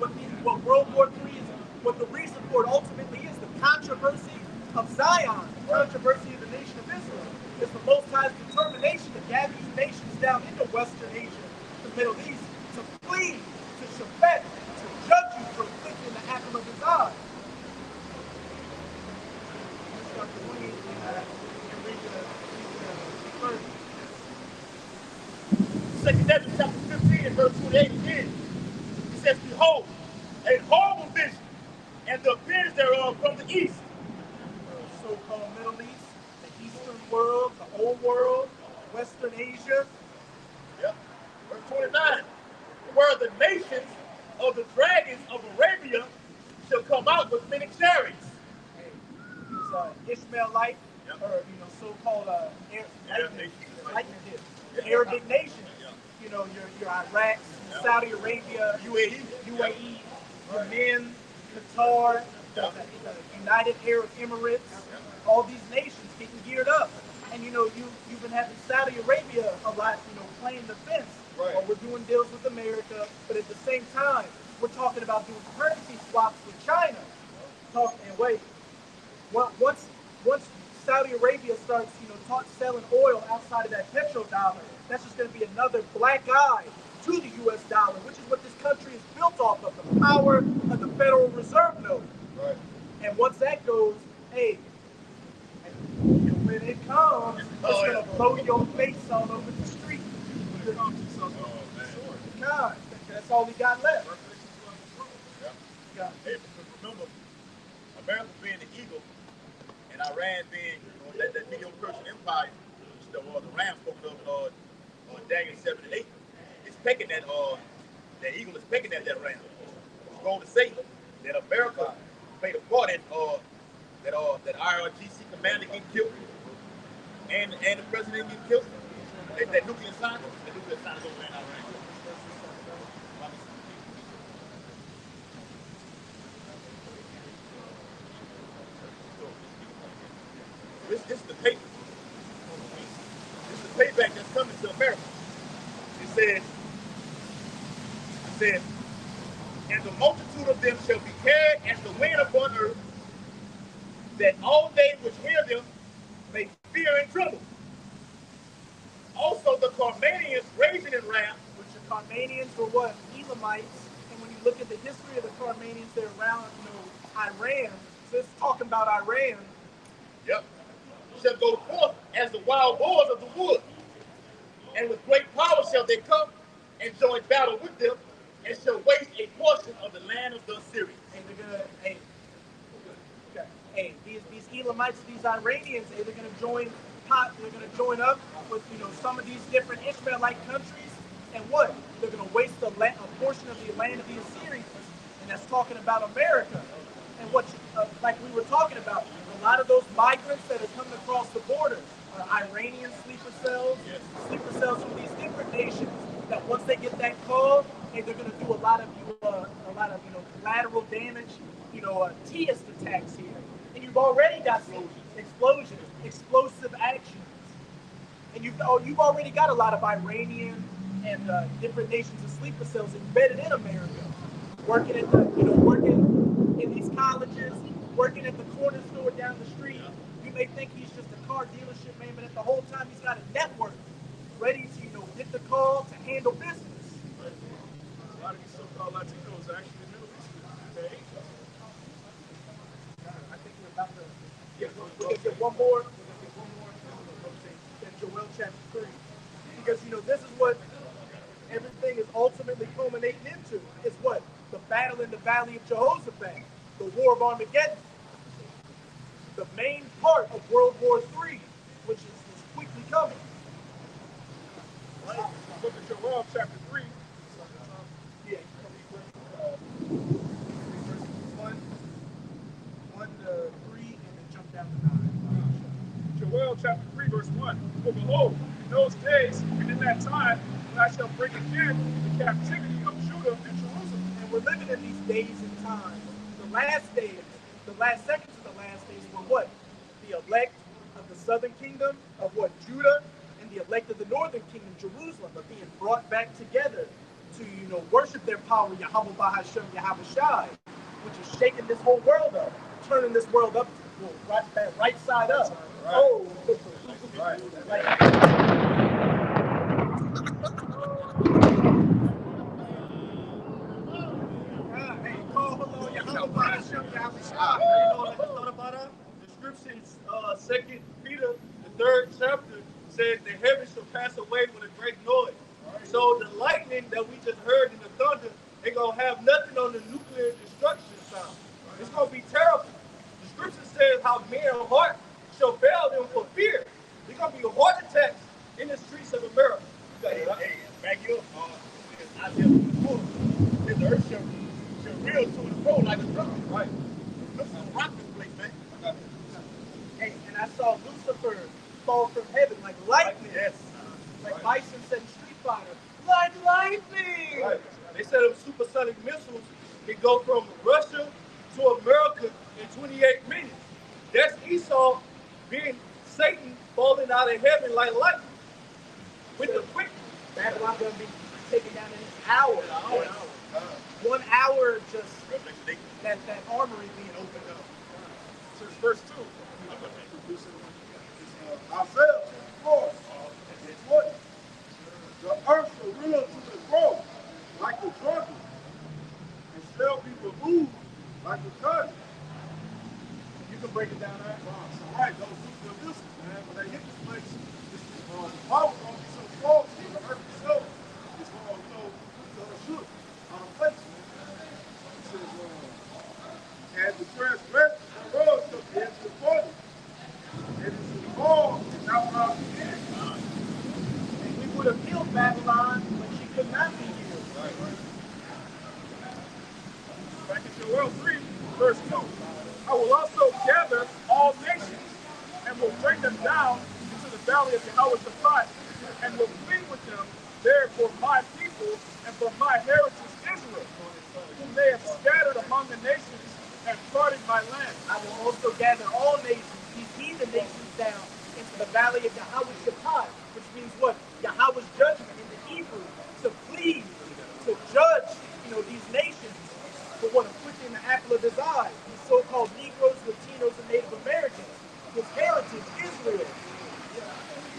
What World War III is, what the reason for it ultimately is, the controversy of Zion, the controversy of the nation of Israel. It's the Most High's determination to gather these nations down into Western Asia, the Middle East, to flee, to shafet, to judge you for thinking the apple of his eye. Second Ezra chapter 15 and verse 28 again. It says, behold, a horrible vision, and the appearance thereof from the east. So-called Middle East, the Eastern world, the Old World, Western Asia. Yep. Verse 29. Where the nations of the dragons of Arabia shall come out with many chariots. These Ishmaelite, Yep. or so-called Arabic nations. Your Iraq, Saudi Arabia, UAE, Yemen, Qatar, the United Arab Emirates, all these nations getting geared up. And you've been having Saudi Arabia a lot, playing the fence. Right. Or we're doing deals with America, but at the same time, we're talking about doing currency swaps with China. Once Saudi Arabia starts, selling oil outside of that petrodollar, that's just going to be another black eye to the U.S. dollar, which is what this country is built off of, the power of the Federal Reserve note. Right. And once that goes, hey, and when it comes, it's going to blow your face all over the street. God, that's all we got left. Yeah. Hey, remember, America being the eagle, and Iran being that Medo-Persian empire, which the Ram spoke of Daniel 7 and 8, is pecking that eagle is pecking at that ram. It's going to say that America played a part in that IRGC commander getting killed and the president getting killed. That nuclear scientist over in Iran. This is the payback. This is the payback that's coming to America. It says, and the multitude of them shall be carried as the wind upon earth, that all they which hear them may fear and tremble. Also the Carmanians raging in wrath. Which the Carmanians were what? Elamites. And when you look at the history of the Carmanians, they're around, Iran. So it's talking about Iran. Yep. Shall go forth as the wild boars of the wood. And with great power shall they come and join battle with them, and shall waste a portion of the land of the Assyrians. And they're gonna, these Elamites, these Iranians, they're gonna join up with some of these different Ishmaelite countries, and what? They're gonna waste a portion of the land of the Assyrians, and that's talking about America. And like we were talking about, a lot of those migrants that are coming across the border are Iranian sleeper cells from these different nations. That once they get that call, hey, they're going to do a lot of collateral damage, TS attacks here, and you've already got explosions, explosive actions, and you've already got a lot of Iranian and different nations of sleeper cells embedded in America, working at the, working in these colleges, working at the corner store down the street. You may think he's just a car dealership man, but at the whole time he's got a network ready to, get the call to handle business. A lot of these so-called Latinos are actually Middle Eastern. They're Asians. I think we're about to we're gonna get one more. We're gonna get one more. Then Joel chapter 3. Because this is what everything is ultimately culminating into. Is what? The battle in the valley of Jehoshaphat, the war of Armageddon. The main part of World War III, which is quickly coming. Right? Book of Joel, chapter 3. Yeah. Verses 1 to 3, and then jump down to 9. Joel chapter 3, verse 1. For behold, in those days and in that time, when I shall bring again the captivity of Judah and Jerusalem. And we're living in these days and times. The last days, the last seconds of the last days were what? The elect of the southern kingdom of what? Judah, and the elect of the northern kingdom, Jerusalem, are being brought back together to, worship their power, Yahweh Bahashem, Yahweh Shai, which is shaking this whole world up, turning this world up, right side up. Right. Oh, right. Hey, call hello, Yahweh Bahashem, Yahweh Shai. You know what I just thought about that? The scriptures, 2 Peter, the 3rd chapter, says the heavens shall pass away with a great noise. So the lightning that we just heard in the thunder ain't gonna have nothing on the nuclear destruction sound. It's gonna be terrible. The scripture says how men's heart shall fail them for fear. There's gonna be heart attacks in the streets of America. Back you up. I tell you before, this earth shall real to and fro like a drum. Right. Looks like a rock this place, man. Hey, and I saw Lucifer fall from heaven like lightning. Yes. Like Bison said in Street Fighter, like lightning. Right. They said them supersonic missiles can go from Russia to America in 28 minutes. That's Esau being Satan falling out of heaven like lightning. With the quick. Babylon gonna be taken down in an hour. 1 hour just that armory being opened up. So it's verse 2. Ourselves, of course, it's what? The earth shall reel to the throne like a drunken, and shall be removed like a cotton. You can break it down, right? All right, those nuclear missiles, man, when they hit this place, the power gonna be so strong, the earth itself is gonna shoot out of place, man. It says, and the transgression thereof shall be into the body. And it's involved in our house again. And we would have killed Babylon, but she could not be healed. Back in Joel 3, verse 2. I will also gather all nations and will bring them down into the valley of Jehoshaphat and will plead with them there for my people and for my heritage Israel, whom they have scattered among the nations and parted my land. I will also gather all nations, these heathen nations, down into the valley of Jehoshaphat, which means what? Yahweh's judgment in the Hebrew, to plead, to judge, these nations for what? To put in the apple of his eye, these so-called Negroes, Latinos, and Native Americans, his heritage, Israel,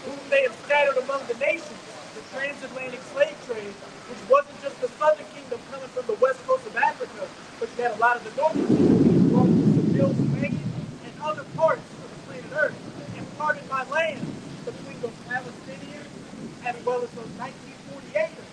whom they have scattered among the nations, the transatlantic slave trade, which wasn't just the southern kingdom coming from the west coast of Africa, but you had a lot of the northern kingdom being brought to Seville, Spain, and other parts of the planet Earth, and parted my land between those Palestinians as well as those 1948ers.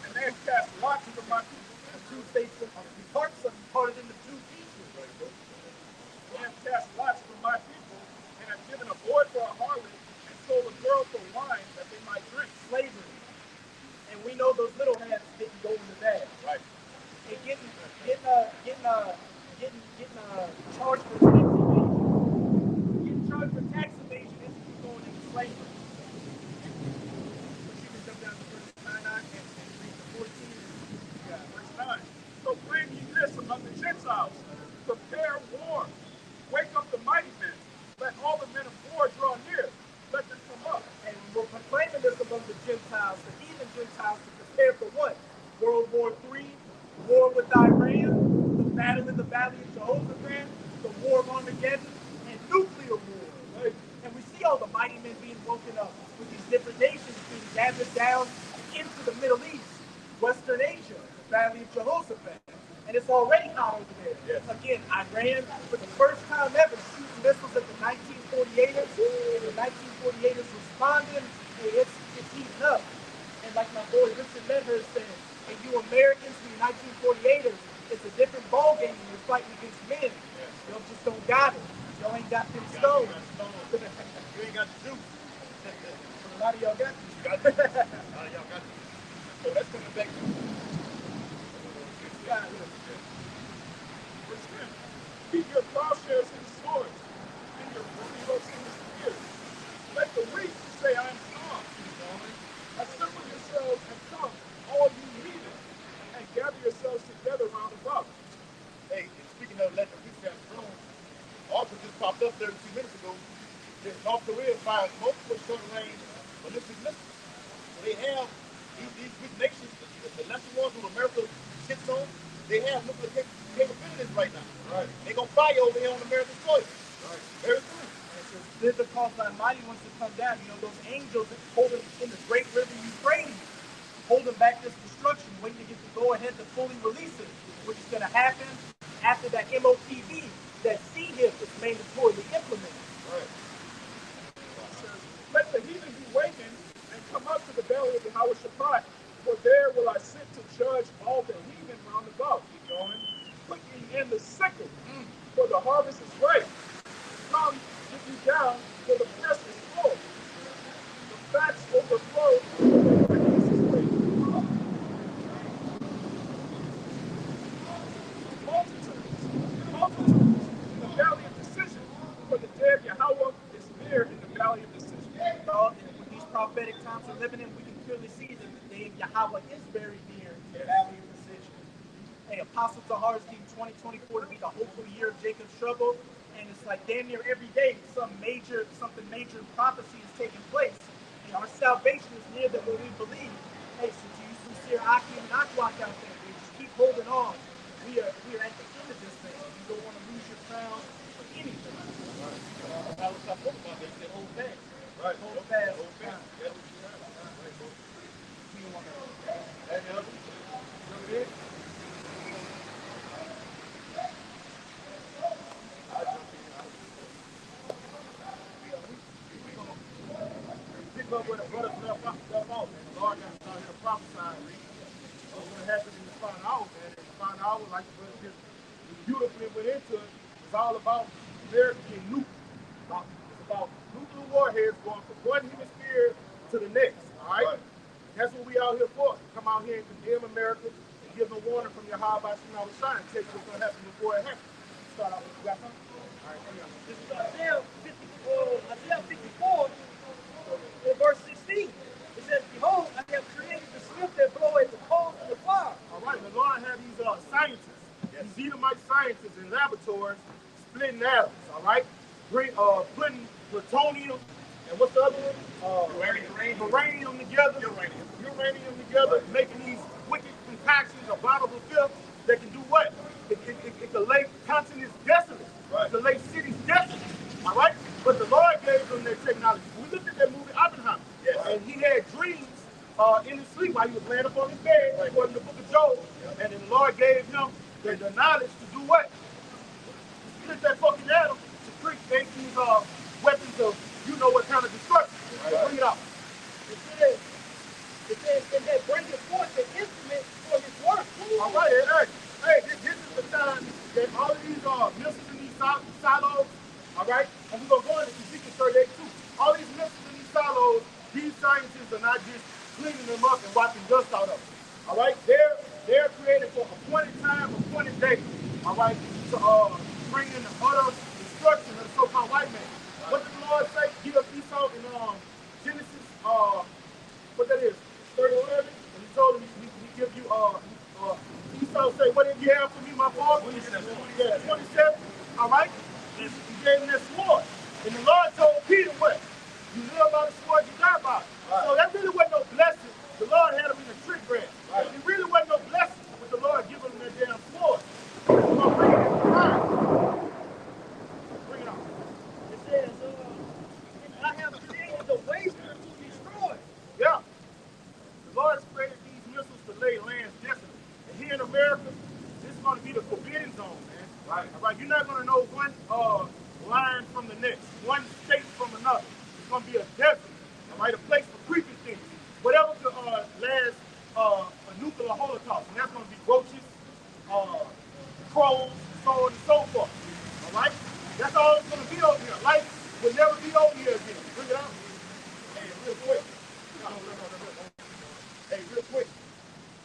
And they have cast lots for my people. The two states of parts of them parted into two pieces. They have cast lots for my people, and have given a boy for a harlot, and sold a girl for wine that they might drink. Slavery. And we know those little hats didn't go into that. Right. And getting charged for tax evasion. Getting charged for tax evasion is going into slavery. But you can jump down to verse 9 and read the 14. Yeah, verse 9. Proclaim ye this among the Gentiles. Prepare war. Wake up the mighty men. Let all the men of war draw near. Let in the Valley of Jehoshaphat, the War of Armageddon, and nuclear war. Right? And we see all the mighty men being woken up with these different nations being gathered down into the Middle East, Western Asia, the Valley of Jehoshaphat. And it's already hot over there. Yes. Again, Iran, for the first time ever, shooting missiles at the 1948ers, and the 1948ers responding. Hey, it's heating up. And like my boy Richard Medhurst said, hey, you Americans from the 1948ers, it's a different ball game when you're fighting against men. Yes. Y'all just don't got it. Y'all ain't got them stones. You ain't got the juice. A lot of y'all got this. A lot of y'all got this. So that's coming back to keep your plowshares in the swords, and your booty hooks in the spears. Let the weak say, I am strong. Assemble yourselves and come, all you heathen, and gather yourselves together round about. Hey, and speaking of letting the weak say I'm strong, also just popped up 32 minutes ago. North Korea fired multiple short-range ballistic missiles. So they have these big nations, the lesser ones who America sits on, they have nuclear capabilities right now. Right. They're going to fire over here on American soil. Right. Very soon. Did the cause the mighty ones to come down? You know, those angels that holding in the great river Euphrates, holding back this destruction, waiting to get the go-ahead to fully release it, which is going to happen after that MOPV, that CHIP is mandatorily implemented. Right. Let the heathen be wakened and come up to the belly of Yahweh Shabbat, for there will I sit to judge all the heathen round about. Keep going. Put ye in the sickle, for the harvest is ripe. Come, get you down, for the press is full. The fats overflow, the wickedness is great. Multitudes in the valley of decision, for the day of Yahweh is near in the valley of decision. With these prophetic times we're living in, we can clearly see that the day of Yahweh is very near in the valley of decision. Hey, Apostle Tahar's deemed 2024 to be the hopeful year of Jacob's trouble, and it's like damn near every day something major in prophecy is taking place. And our salvation is near than what we believe. Hey, so to you sincere Aki and Akwak out there, we just keep holding on. We are at the end of this thing. You don't want to lose your crown for anything. Right. I was talking about they said hold fast. Right. Hold fast. Hold fast. Yeah. We don't want to. Any other? You pick up where the brothers left off, and the Lord got to start here to prophesy. What's going to happen in the final hour, man? In the final hour, like the brother just beautifully went into it, it's all about America getting nuked. It's about nuclear warheads going from one hemisphere to the next, all right? That's what we out here for. Come out here and condemn America and give them warning from your high by Shema Shine. Tell you what's going to happen before it happens. Start out with you got something? All right, hang on. This is Isaiah 54, in verse 16. It says, behold, I have created the swift that blow at the coals and the fire. All right, the Lord had these scientists, these Edomite scientists in laboratories, splitting atoms, all right? Putting plutonium, and what's the other one? Uranium together. Uranium together, making these wicked concoctions, abominable filth that can do what? It can lay continents desolate. Right. It can lay cities desolate. All right? But the Lord gave them their technology. We looked at that movie, Oppenheimer. Yes. And he had dreams in his sleep while he was laying up on his bed, according to the book of Job. And then the Lord gave him the knowledge to do what? Split that fucking atom to create these weapons of you know what kind of destruction. Right. Bring it out. It says, and that bringeth forth the instrument for his work. All right, hey, this is the time that all of these missiles in these silos, all right, and we're going to go into Ezekiel 38 too. All these missiles in these silos, these scientists are not just cleaning them up and wiping dust out of them. All right, they're created for appointed time, appointed day. All right, to bring in the utter destruction of the so-called white man. What did the Lord say? Give us Esau in Genesis, what that is, 37. And he told him he give you Esau say, what did you have for me, my father? 27. Yeah, 27. All right. And he gave him that sword. And the Lord told Peter what? You live by the sword, you die by it. Right. So that really wasn't no blessing. The Lord had him in a trick branch. Right. It really wasn't no blessing with the Lord giving him that damn sword. He was going to bring it Lord has created these missiles to lay lands desolate. And here in America, this is going to be the forbidden zone, man. Right. All right. You're not going to know one line from the next, one state from another. It's going to be a desert. All right. A place for creeping things. Whatever could last a nuclear holocaust. And that's going to be roaches, crows, so on and so forth. All right. That's all it's going to be over here. Life will never be over here again. Bring it out. Hey, real quick. Hey, real quick.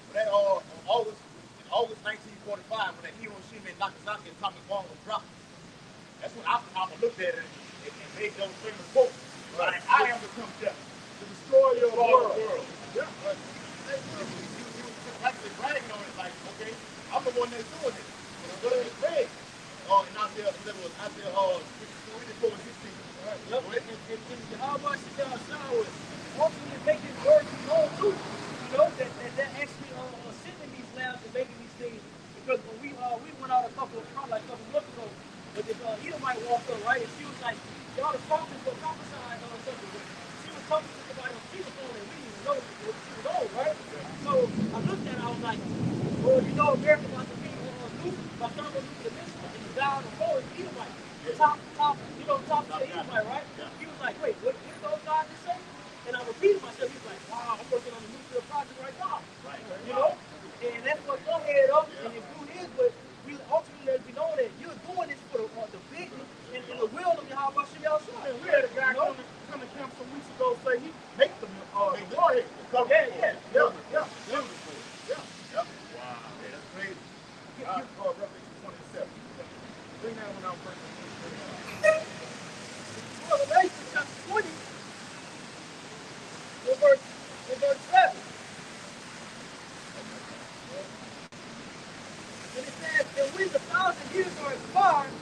When that August 1945, when that Hiroshima and Nagasaki atomic bomb was dropped, that's when Oppenheimer looked at it and made those famous quotes. Right. Like, I am the come death, the destroyer of the world. Yeah. But he was just actually bragging on it, like, okay, I'm the one that's doing it. And I'm going to brag. In Isaiah 54 and 16. Right. Yep. And how much was ultimately making work known too. You know, that actually sitting in these labs and making these things. Because when we went out probably a couple months ago, but this Edomite walked up, right? And she was like, y'all the prophets were prophesying on something. She was talking to somebody on speakerphone and we didn't even know what she was on, right? So I looked at her, I was like, well, you know, America about to be by thermal nuclear missile and the guy on the phone is Edomite. Top tier Edomite, right? He was like, wait, what did those guys just say? And I repeated myself, he was like, wow, I'm working on a nuclear project right now. Right. You know? And that's what your head up and your blue is, but we ultimately let it be known that you're doing this for the vision and the will of Yahweh Shem Yahshua. And we had a guy come to camp some weeks ago say he makes the warhead. Yeah. Wow. Yeah, that's crazy. Revelation 27. Bring that one out first. Revelation chapter 20, verse 7. And it says, and when the 1,000 years are expired,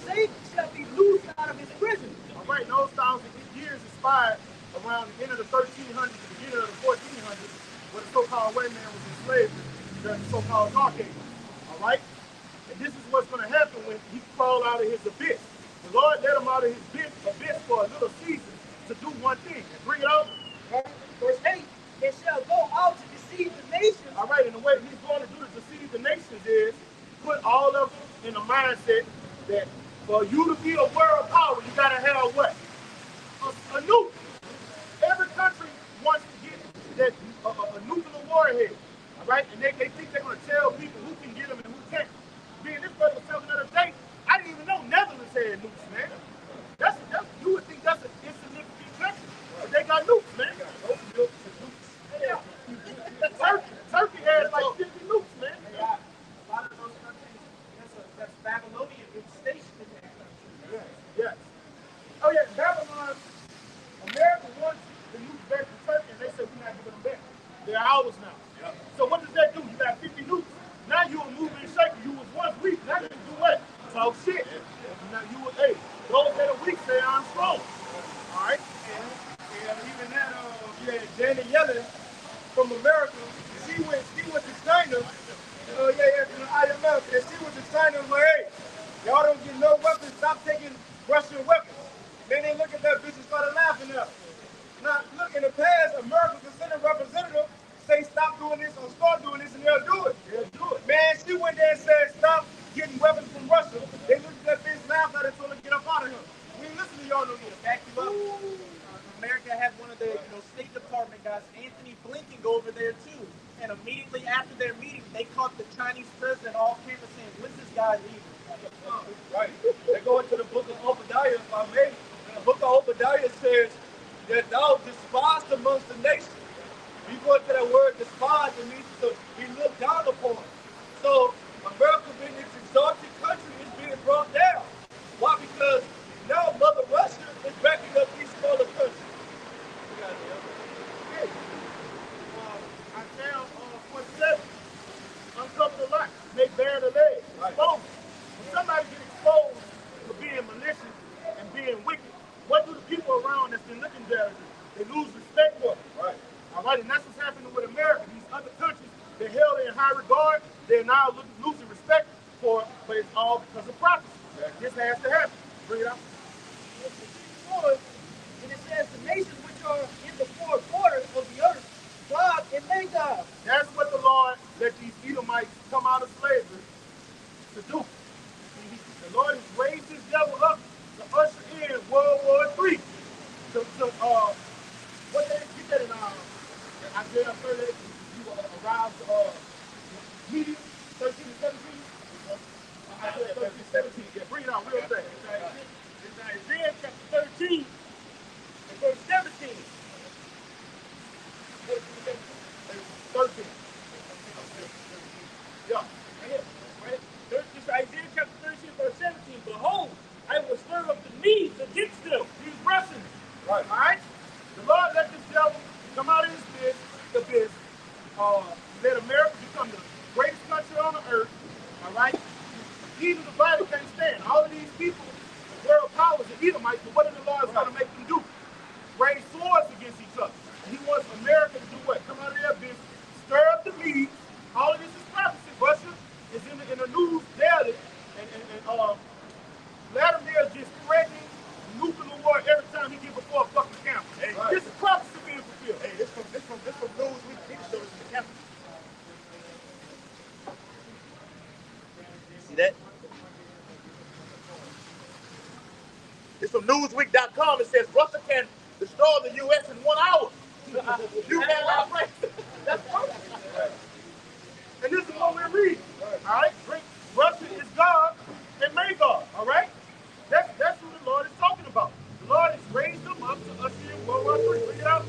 Satan shall be loosed out of his prison. All right, and those 1,000 years expired around the end of the 1300s, the beginning of the 1400s, where the so-called white man was enslaved during the so-called Dark Ages. All right? And this is what's going to happen when he crawled out of his abyss. The Lord let him out of his abyss for a little season to do one thing. And bring it out. Right? Verse 8, it shall go out to deceive the nations. All right, and the way he's going to do to deceive the nations is put all of them in a mindset that for you to be a world power, you got to have what? A nuke. Every country wants to get that a nuclear warhead. All right, and they think they're going to tell people who can get them and who can't. Being this brother was telling the other day, I didn't even know Netherlands had nukes, man. That's you would think that's an insignificant country, but they got nukes, man. Yeah. Turkey has like 50 nukes, man. Yeah. A lot of those countries, that's Babylonian stationed in that country. Yes. Oh yeah, Babylon. America wants the nukes back to Turkey, and they said we're not giving them back. They're ours now. Yep. So what does that do? You got 50 nukes. Now you a moving and shaking. You was once weak. Now you can do what? Talk shit. Now you was, hey, those that are weak say I'm strong. All right. And even that, Janet Yellen from America, she went to China. From the IMF, and she went to China and was like, hey, y'all don't get no weapons. Stop taking Russian weapons. Then they look at that bitch and started laughing at her. Now, look, in the past, America could send a representative, say stop doing this or start doing this, and they'll do it. Man, she went there and said stop getting weapons from Russia. They looked at that bitch, laughed at her, and told her to get up out of here. We ain't listen to y'all no more. To back you up, America had one of the State Department guys, Anthony Blinken, go over there too. And immediately after their meeting, they caught the Chinese president off camera saying, "What's this guy leaving?" Right. They go into the book of Obadiah, if I may. The book of Obadiah says that thou despised amongst the nations. You go into that word despise, it means to be looked down upon. So America being this exalted country is being brought down. Why? Because now Mother Russia is backing up these smaller countries. Isaiah 47, uncover the lot, make bare the leg, expose. When somebody get exposed for being malicious and being wicked, what do the people around that's been looking there do? They lose respect for it. Right. All right, and that's what's happening with America. These other countries, they held in high regard, they're now losing respect for it, but it's all because of prophecy. This has to happen. Bring it up. And it says the nations which are in the four quarters of the earth, God Magog. That's what the Lord let these Edomites come out of slavery to do. The Lord has raised his devil up to usher in World War III. What they get that in Isaiah 38, you arouse medium 13 to 17. Isaiah 13 to 17. Yeah, bring it out real fast. It's Isaiah chapter 13 and verse 17. 13. Yeah. Right here, right? This is Isaiah chapter 13 verse 17. Behold, I will stir up the Medes against them, these Russians. Right. All right? The Lord let this devil come out of his abyss, let America become the greatest country on the earth. All right? Even the Bible can't stand. All of these people, world powers, and Edomites, but what is the Lord going to make them do? Raise swords against each other. And he wants America to do what? Come out of their business, stir up the Medes. All of this is prophecy. Russia is in the news daily, and Vladimir is just threatening nuclear war every time he gets before a fucking camera. Hey, right. This is prophecy being fulfilled. Hey, this from Newsweek. He showed us in the camera. See that? It's from Newsweek.com. It says Russia can destroy the U.S. in 1 hour. You cannot break. That's prophecy. And this is what we're reading. All right? Russia is God and Magog. All right? That's who the Lord is talking about. The Lord has raised them up to usher in World War III. Bring it out.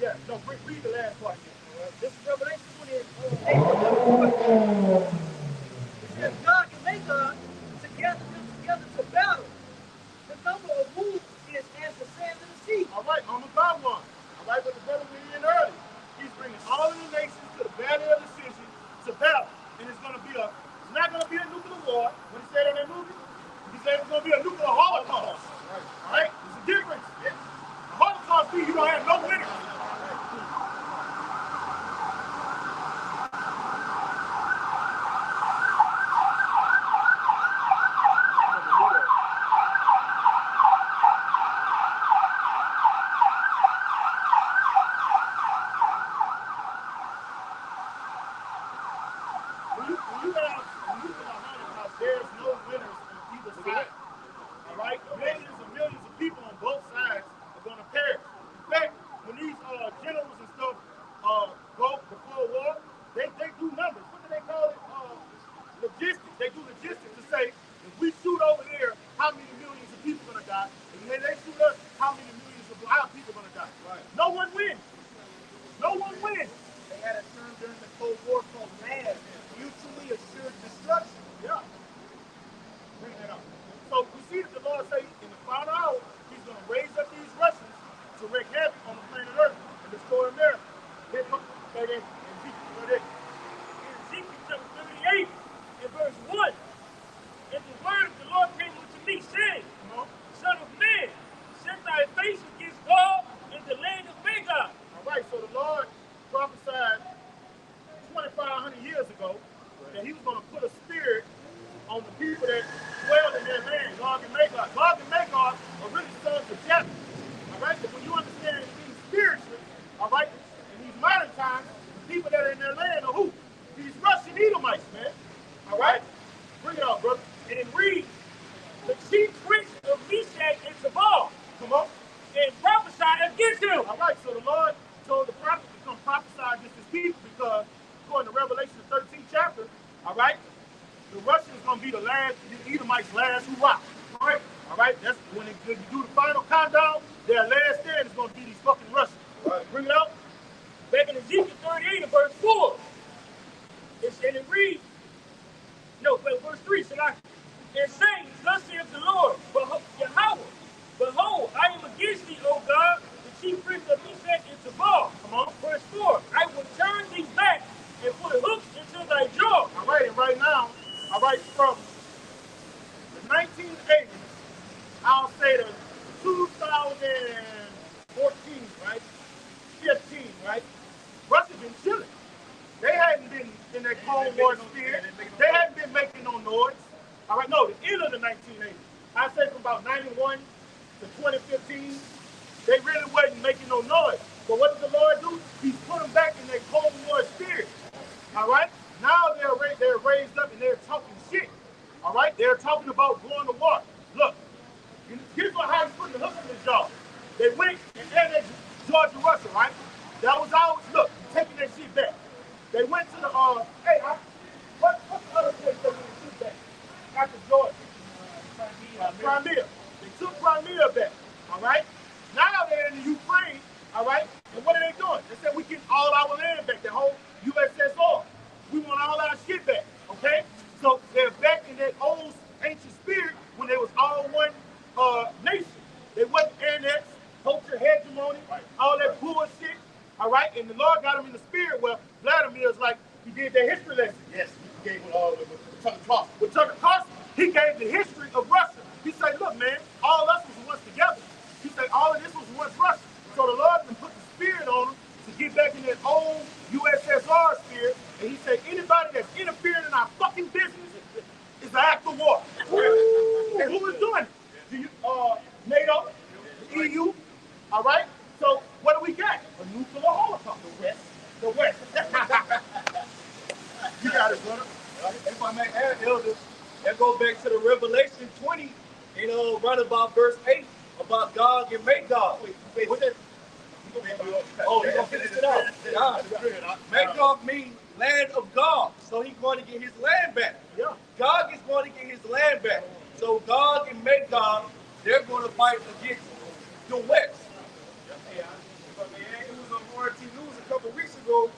Yeah, no, read the last part. This is Revelation 28. It says God and Magog to gather them together to battle. The number of whom is as the sand of the sea. All right, on the God one. All right, what the brother was in earlier. He's bringing all of the nations to the valley of decision to battle. And it's not going to be a nuclear war. What he said in that movie? He said it's going to be a nuclear holocaust. All right? There's a difference. A holocaust means you don't have no winners. When you have a holocaust, there's no winners on either side. All right? Millions and millions of people on both sides are going to perish. In fact, when these generals and stuff go before war, they do numbers. What do they call it? Logistics. They do logistics to say, if we shoot over there, how many millions of people are going to die? And when they shoot us, how many millions of our people are going to die? Right. No one wins. No one wins. They had a term during the Cold War called MAD, mutually assured destruction. Yeah. Bring that up. So we see that the Lord say in the final hour, he's going to raise up these Russians to wreak havoc on the planet Earth and destroy America. Here comes Ezekiel 38. In Ezekiel chapter 38 and verse 1. And the word of the Lord came unto me, saying, Son of man, set thy face against God in the land of Magog. All right, so the Lord prophesied 2,500 years ago that he was going to put a spirit on the people that dwell in their land, Gog and Magog. Gog and Magog are really sons of Japheth. All right, so when you understand things spiritually, all right, in these modern times, the people that are in their land are who? These Russian Edomites, man. All right? Bring it out, brother. And it reads, the chief prince of Meshach and Tubal, Come on. and prophesied against him. All right, so the Lord told the prophet to come prophesy against his people because, according to Revelation 13th chapter, all right, the Russians going to be the Edomites' last hurrah. All right? All right? That's when you do the final countdown, their last stand is going to be these fucking Russians. All right, bring it out. Back in Ezekiel 38 and verse 4, and it reads, verse 3, and saying, thus saith the Lord, Yahweh, behold, I am against thee, O God, the chief prince of Meshach and Tubal. Come on. Verse 4, I will turn thee back and put hooks into thy jaw. All right, and right now, all right, from the 1980s, I'll say to 2014, right? 15, right? Russia's been chilling. They hadn't been in that Cold War sphere. They hadn't been making no noise. All right, no, the end of the 1980s. I say from about 91 to 2015, they really wasn't making no noise. But what did the Lord do? He put Look, taking that shit back. They went to the what other place they went to back? After Georgia. Crimea. They took Crimea back. All right. Now they're in the Ukraine. All right. And what are they doing? They said we get all our land back. The whole USSR. We want all our shit back. Okay. So they're back in that old ancient spirit when they was all one nation. They wasn't annexed, culture hegemony, all that bullshit. All right. And the Lord got them in the spirit where Vladimir is like he did their history lesson. Yes, he gave with Tucker Carlson. With Tucker Carlson, he gave the history of Russia. He said, look, man, all us was once together. He said, all of this was once Russia. So the Lord can put the spirit on them to get back in that old USSR spirit. And he said, anybody that's interfering in our fucking business is an act of war. And who is doing it? NATO, the EU, all right? So what do we got? A nuclear holocaust. The West. The West. You got it, brother. If I may add, elders, that goes back to the Revelation 20, right about verse 8, about Gog and Magog. Wait, what's that? Oh, you're going to finish it out. God. Magog means land of God. So he's going to get his land back. Yeah. Gog is going to get his land back. So Gog and Magog, they're going to fight against the West. Yeah, it was on RT News a couple weeks ago,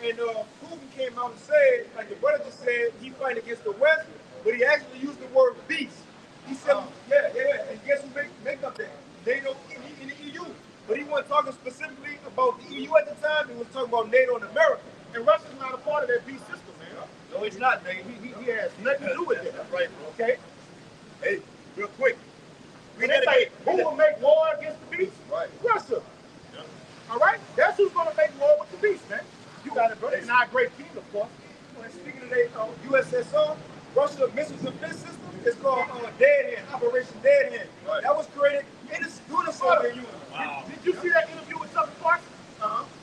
and Putin came out and said, like the brother just said, he fighting against the West, but he actually used the word beast. He said, and guess who make up that? NATO in the EU. But he wasn't talking specifically about the EU at the time, he was talking about NATO and America. And Russia's not a part of that beast system, man. No, it's not, man. He has nothing to do with it. That's right, bro. Okay? Hey, real quick. When they say, who will make war against the beast? Right. Russia. Yeah. All right? That's who's going to make war with the beast, man. You got it, brother. And our great king, of course. And speaking of the USSR, Russia Missiles Defense System is called Dead Hand, Operation Dead Hand. Right. That was created during the Soviet Union. Wow. Did you see that interview with Tucker Carlson?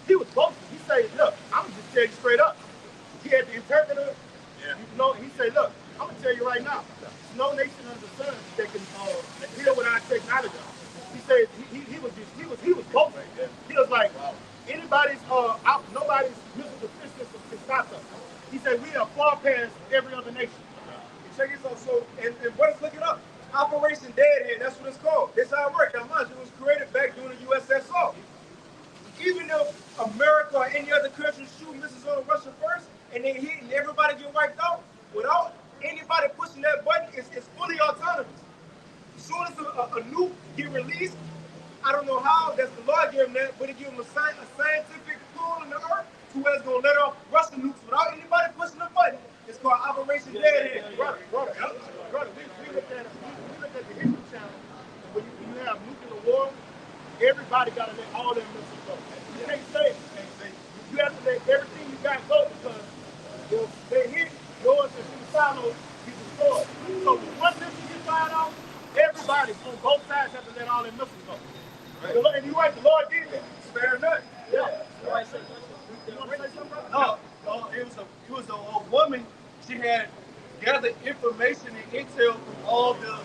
He was boasting. He said, look, I'm going to just tell you straight up. He had the interpreter. Yeah. You know, he said, look, I'm going to tell you right now. There's no nation under the sun that can deal with our technology. He said he was boasting. Yeah. He was like, wow. Nobody's missile defense system can stop us. He said we are far past every other nation. Check this out. So, and brothers, look it up. Operation Dead Hand, that's what it's called. That's how it worked. Now, mind you, it was created back during the USSR. Even if America or any other country shoot missiles on Russia first, and they hit and everybody get wiped out, without anybody pushing that button, it's fully autonomous. As soon as a nuke get released, I don't know how, that's the Lord gave them that, but it gave them a scientific tool in the earth to where it's going to let off Russian nukes without anybody pushing the button. It's called Operation Dead Hand. Brother, we looked at the History Channel, and when you have nuclear war, everybody got to let all their missiles go. You can't say it. You have to let everything you got go because if they hit yours and suicidal, get destroyed. So when one missile gets fired off, everybody on both sides have to let all their missiles go. Right. And you're right, the Lord did that. Spare none. Yeah. Right. You want to say something, brother? No, it was a woman. She had gathered information and intel from all the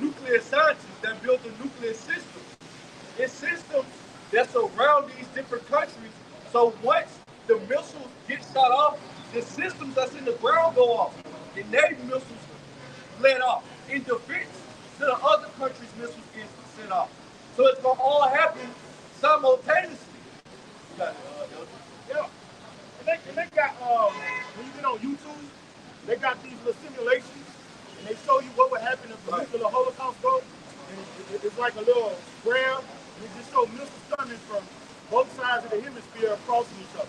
nuclear scientists that built the nuclear system. It's systems that's around these different countries. So once the missiles get shot off, the systems that's in the ground go off. The Navy missiles let off in defense to the other countries' missiles get sent off. So it's going to all happen simultaneously. Yeah. And they got, when you get on YouTube, they got these little simulations, and they show you what would happen if the nuclear holocaust goes. And it's like a little square, and it just shows missiles coming from both sides of the hemisphere crossing each other.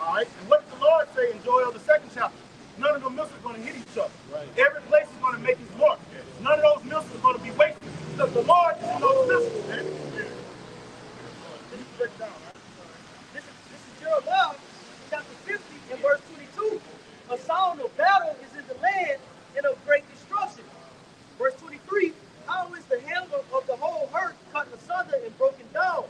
All right? And what did the Lord say in Joel, the 2nd chapter? None of those missiles are going to hit each other. Right. Every place is going to make its mark. None of those missiles are going to be wasted. Because the Lord is in those missiles, man. You break it down, right? This is Jeremiah chapter 50 and verse 22. A sound of battle is in the land and of great destruction. Verse 23. How is the handle of the whole earth cut asunder and broken down?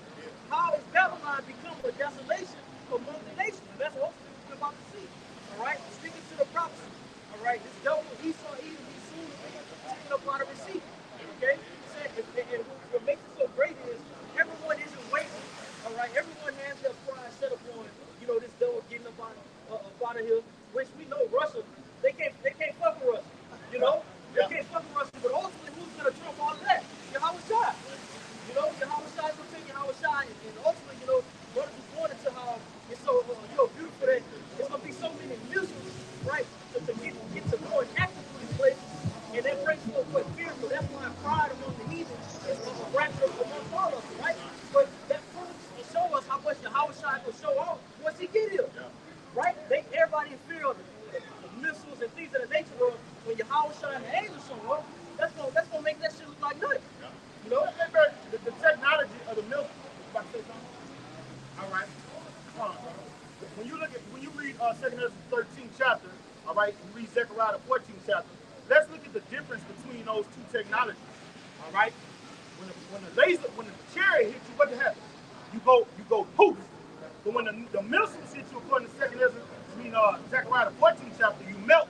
How is Babylon become a desolation among the nations? That's what we're about to see. All right? Speaking to the prophecy. All right? This devil, he saw evil, he soon taken up out of receipt. Okay? He said, and what makes it so great when you read 2nd Ezra 13th chapter, all right, you read Zechariah the 14th chapter, let's look at the difference between those two technologies. All right? When the chariot hits you, what happens? You go poof. But when the missiles hit you, according to 2nd Ezra, Zechariah the 14th chapter, you melt.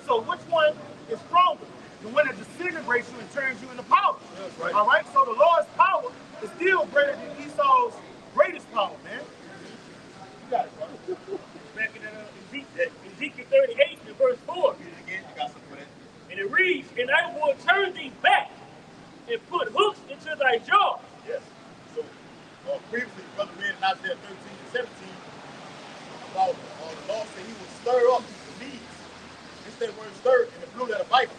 So which one is stronger? The one that disintegrates you and turns you into powder. Right. All right? So the Lord's power is still greater than Esau's greatest power, man. You got it, bro. Back in Ezekiel 38 and verse 4. And it reads, and I will turn thee back and put hooks into thy jaw. Yes. So previously, Brother read in Isaiah 13 and 17 about the Lord said he would stir up the leaves. It's that word stir in the blue letter Bible.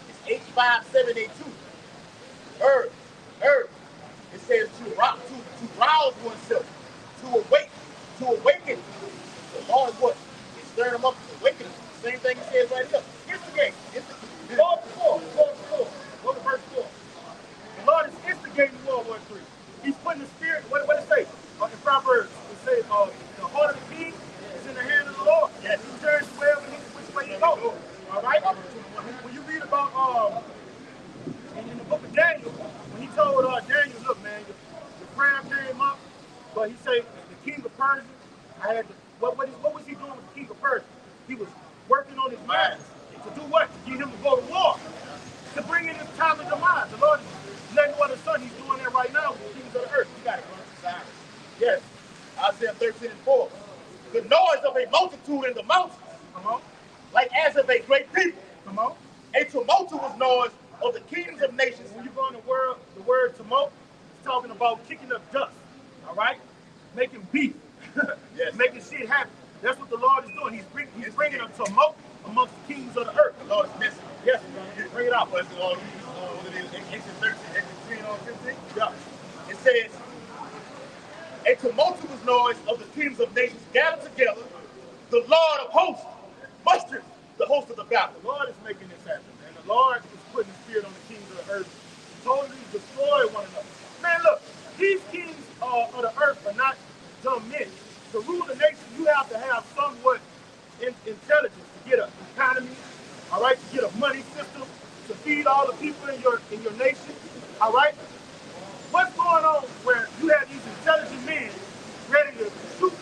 It's H5782. Earth. It says to rouse oneself, to awaken. The Lord is what? It's stirring them up, awakening them. Same thing it says right here. Instigate. Go to verse 4. The Lord is instigating World War III. He's putting the spirit, what it say? In Proverbs, it says, the heart of the king is in the hand of the Lord. Yes. He turns which way he goes. All right? When you read about, in the book of Daniel, when he told Daniel, look, man, your prayer came up, but he said, the king of Persia, what was he doing with the king of Persia? He was working on his mind. To do what? To get him to go to war. To bring in this time of demise. The Lord is letting know the son. He's doing that right now with the kings of the earth. You got it, brother. Yes. Isaiah 13 and 4. The noise of a multitude in the mountains. Come on. Like as of a great people. Come on. A tumultuous noise of the kings of nations. When you go in the word tumult, it's talking about kicking up dust. All right? Making beef. Yes. Making shit happen. That's what the Lord is doing. He's bringing a tumult amongst the kings of the earth. The Lord is messing. Yes, bring it out. What it is, Exodus 13, Exodus 15. Yeah. It says, a tumultuous noise of the kings of nations gathered together, the Lord of hosts mustered the host of the battle. The Lord is making this happen, man. The Lord is putting the spirit on the kings of the earth to totally destroy one another. Man, look, these kings of the earth are not dumb men. To rule the nation, you have to have somewhat intelligence to get an economy, all right, to get a money system, to feed all the people in your nation, all right? What's going on where you have these intelligent men ready to shoot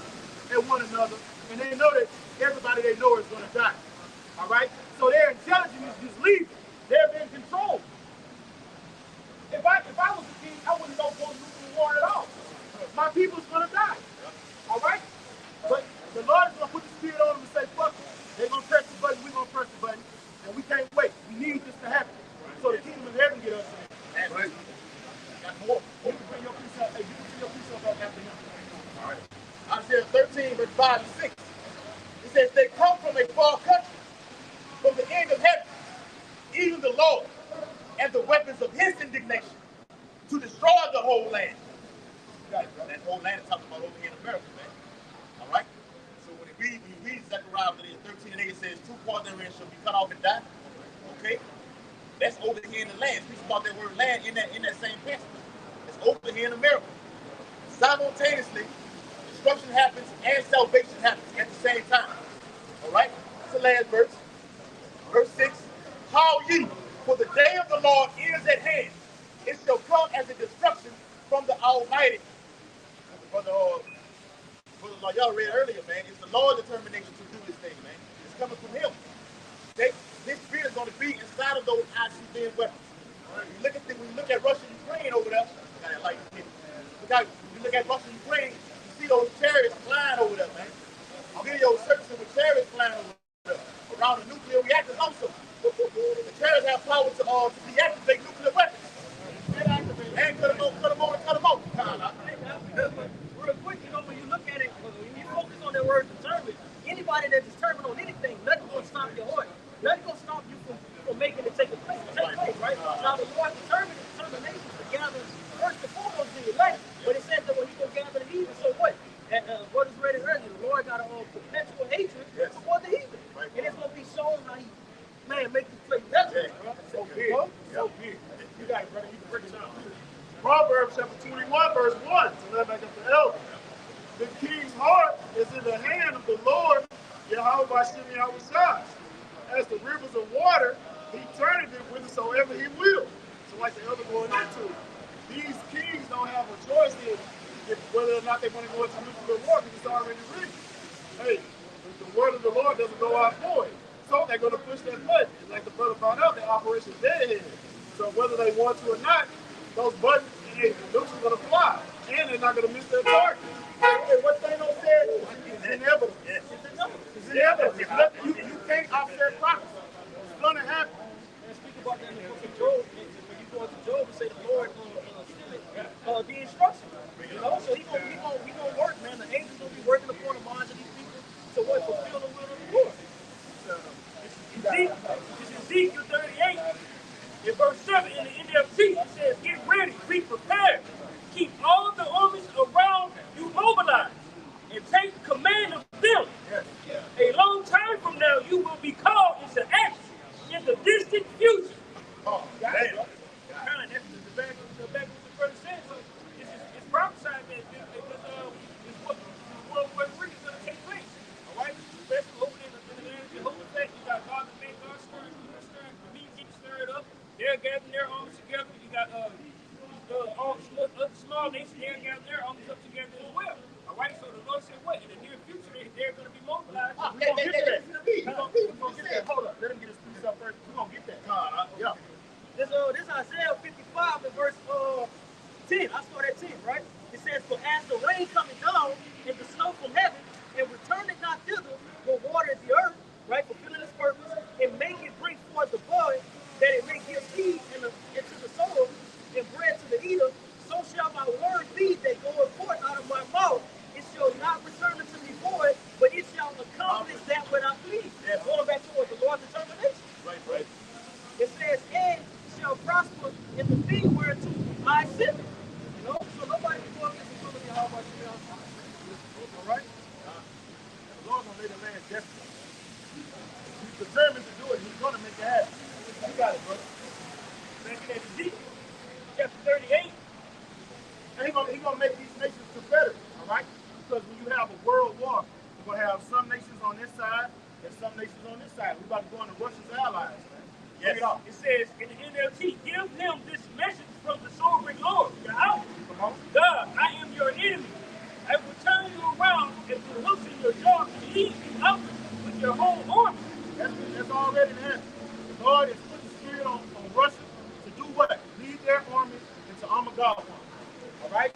at one another, and they know that everybody they know is going to die, all right? So their intelligence is leaving. They're being controlled. If I was a king, I wouldn't go for nuclear war at all. My people's going to die, all right? But the Lord is going to put the spirit on them and say, fuck it. They're going to press the button, we're going to press the button, and we can't wait. We need this to happen. So the kingdom of heaven get us in. Right. Got more. You can bring your piece up. Hey, you can bring your piece up after him. All right. Isaiah 13, verse 5 and 6. It says, they come from a far country, from the end of heaven, even the Lord, and the weapons of his indignation, to destroy the whole land. That whole land is talking about over here in America, man. All right? So when you read Zechariah 13 and 8, it says, 2 parts therein shall be cut off and die. Okay? That's over here in the land. It speaks about that word land in that same passage. It's over here in America. Simultaneously, destruction happens and salvation happens at the same time. All right? That's the last verse. Verse 6. How ye, for the day of the Lord is at hand. It shall come as a destruction from the Almighty. Brother, y'all read earlier, man. It's the Lord's determination to do this thing, man. It's coming from him. Okay? This spirit is going to be inside of those ICBM weapons. When you look at Russia and Ukraine over there, you look at Russia and Ukraine, you see those chariots flying over there, man. Videos surfacing with chariots flying over there. Around the nuclear reactors also. The chariots have power to deactivate nuclear weapons. And cut them on. Real quick, when you look at it, when you focus on that word determined, anybody that's determined on anything, nothing's going to stop your heart. Nothing's going to stop you from making it take place, right? Now, the Lord determined the determination to gather first and foremost the elect, but it says that when he will gather the heathen, so what? And what is read earlier, the Lord got a perpetual hatred for the heathen. And it's going to be shown how he, make this place better. So big. So big. You got it, brother. You can break it down. Proverbs chapter 21, verse 1. So let back up the elder. The king's heart is into the hand of the Lord, Yahweh Hashem Yahweh Shai. As the rivers of water, he turneth it whithersoever he will. So like the other going into, these kings don't have a choice in if whether or not they want to go into nuclear war, because it's already written. Hey, the word of the Lord doesn't go out void. So they're going to push that button. And like the brother found out, the Operation Deadhead. So whether they want to or not, those buttons, the nukes are going to fly. And they're not going to miss their target. And what they don't say is inevitable. It's inevitable. It's nothing. You can't offset prophecy. It's going to happen. And speak about that in the book of Job. When you go into Job and say the Lord the instruction. You know, so he gonna work, man. The angels gonna be working upon the minds of these people to what? Fulfill the will of the Lord. Ezekiel 38, in verse 7 in the NLT, it says, get ready, be prepared. Keep all the armies around you mobilized and take command of them. A long time from now, you will be called into action in the distant future. Oh, damn. That's the back of the brother said. So it's prophesied that World War III is going to take place. All right? Especially over in the land of Jehoshaphat, you got God to make God stir, the meat getting stirred up. They're gathering their arms together. You got all other small nations, they're gathering their arms up together as well. All right? So the Lord said, what? In the near future, they're going to be mobilized. We're going to get that. We're going to get that. Hold up. Let him get his piece up first. We're going to get that. Yeah. This Isaiah 55 in verse 10. I start at 10, right? It says, for as the rain coming down and the snow from heaven, and returneth not thither, will water the earth, right, fulfilling its purpose, and make it bring forth the bud, that it may give seed into the soil, and bread to the eater, so shall my word be that goeth forth out of my mouth. It shall not return unto me void, but it shall accomplish that what I please. Yeah. Going back towards the Lord's determination. Right. It says, and shall prosper in the thing whereto I sent it. You know, so nobody can go against the will of Yahweh. All right? The Lord's going to make a man desperate. He's determined to do it. He's going to make it happen. You got it, brother. Back in Ezekiel chapter 38. And he's going to make these nations confederate, all right? Because when you have a world war, you're going to have some nations on this side and some nations on this side. We're about to go into Russia's allies. Yes. It says in the NLT, give him this message from the sovereign Lord, Yahweh. God, I am your enemy. I will turn you around and put hooks in your jaw and lead you out with your whole army. That's already there. The Lord has put the spirit on Russia to do what? Lead their army into Armageddon. All right?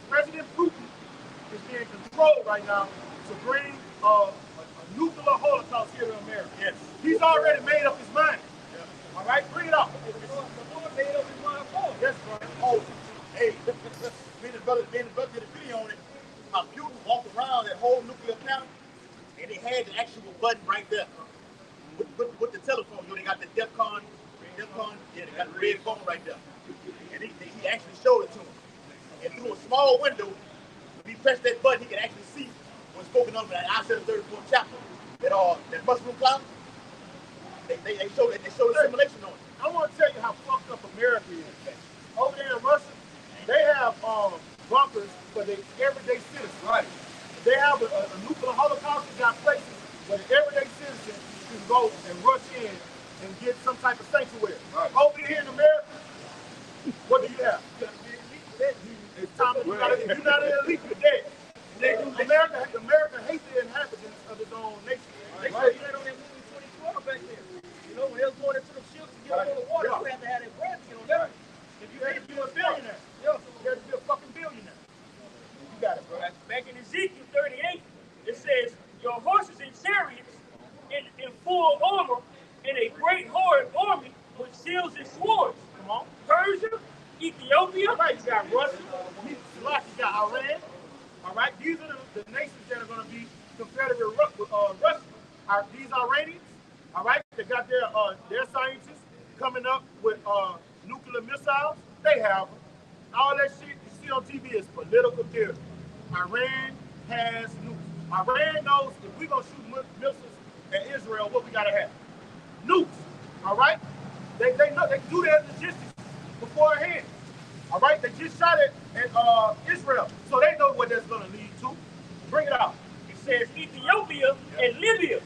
President Putin is being controlled right now to bring a nuclear holocaust here in America. Yes. He's already made up his mind. All right? Bring it up. The Lord made up his mind for it. Yes, brother. Oh, hey, me and the brother did a video on it. How Putin walked around that whole nuclear plant, and they had the actual button right there with the telephone. You know, they got the DEFCON, yeah, they got the red phone right there. And he actually showed it to him. And through a small window, when he pressed that button, he could actually see what's spoken of in Isaiah 34th chapter. That mushroom cloud. They showed the simulation on it. I want to tell you how fucked up America is. Over there in Russia, they have bunkers for the everyday citizens. Right. They have a nuclear holocaust. They got places where the everyday citizen can go and rush in and get some type of sanctuary. Right. Over here in America, what do you have? It's time if you're not an elite, you're dead. America hates the inhabitants of its own nation. They said you had on that movie 2012 back there. You know, when they was going into the ships to get on the water, you had to have that bread to get on there. If you had to be a billionaire, you had to be a fucking billionaire. You got it, bro. Back in Ezekiel 38, it says, your horses and chariots in full armor and a great horde army with shields and swords. Come on. Persia, Ethiopia. All right, you got Russia, you got Iran. All right, these are the nations that are going to be confederate with Russia. These Iranians, all right, they got their scientists coming up with nuclear missiles. They have them. All that shit you see on TV is political theater. Iran has nukes. Iran knows if we're going to shoot missiles at Israel, what we got to have? Nukes, all right? They know they do their logistics beforehand. All right, they just shot it at Israel, so they know what that's going to lead to. Bring it up. says Ethiopia and Libya.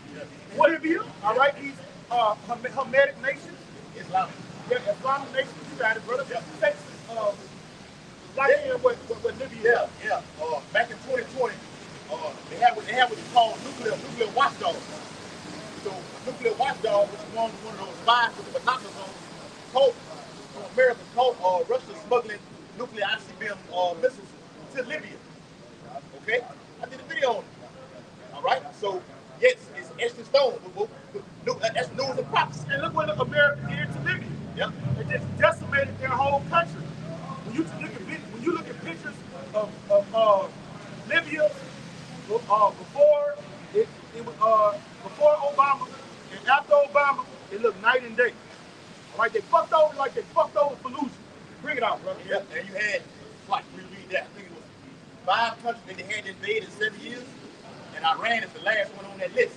What Libya? All right, these Hamitic nations. Islamic. Yeah, Islamic nations. You got it, brother. Yeah. Texas. Like in what Libya? Yeah. Back in 2020, they had what they call nuclear watchdog. So nuclear watchdog was one of those spies with the binoculars on, caught from America, caught Russia smuggling nuclear ICBM missiles to Libya. Okay, I did a video on it. All right, so yes, it's etched in stone. That's news and prophecy. And look what America did to Libya. Yep. It just decimated their whole country. When you look at pictures of Libya before before Obama and after Obama, it looked night and day. All right, they fucked over like they fucked over Fallujah. Bring it out, brother. Yep. And you had, like, reread that. I think it was 5 countries that they had invaded in 7 years, and Iran is the last one on that list.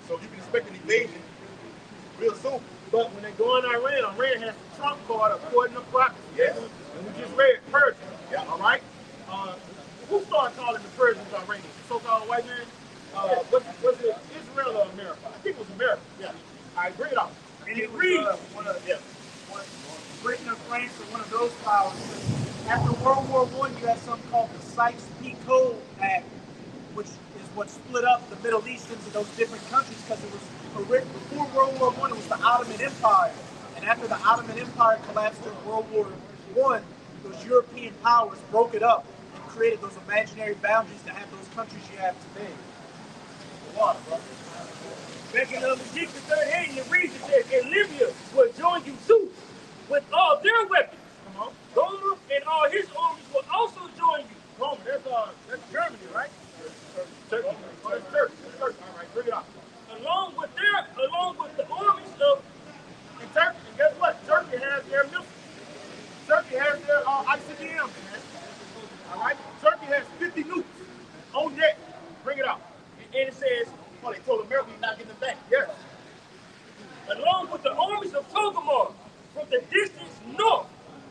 So you can expect an invasion real soon. But when they go in Iran has the Trump card according to prophecy. Yes. And we just read Persians. Yeah. All right. Who started calling the Persians Iranians? The so-called white man. Was it Israel or America? I think it was America. Yeah. All right, bring it out. And it reads, Britain or France or one of those powers. After World War I, you had something called the Sykes-Picot Act, which is what split up the Middle East into those different countries because it was before World War I, it was the Ottoman Empire. And after the Ottoman Empire collapsed during World War I, those European powers broke it up and created those imaginary boundaries to have those countries you have today. Water, brother. back in Ezekiel 38, it reads, it says, and Libya will join you too with all their weapons. Come on. Rome and all his armies will also join you. Rome, that's Germany, right? Turkey. Oh, that's Turkey. That's Turkey. All right, bring it out. Along with the armies of And Turkey, and guess what? Turkey has their missiles. Turkey has their ICBMs, man. All right? Turkey has 50 nukes on deck. Bring it out. and it says, Oh, they told America you're not getting them back. Yes. along with the armies of Togomar from the distance north,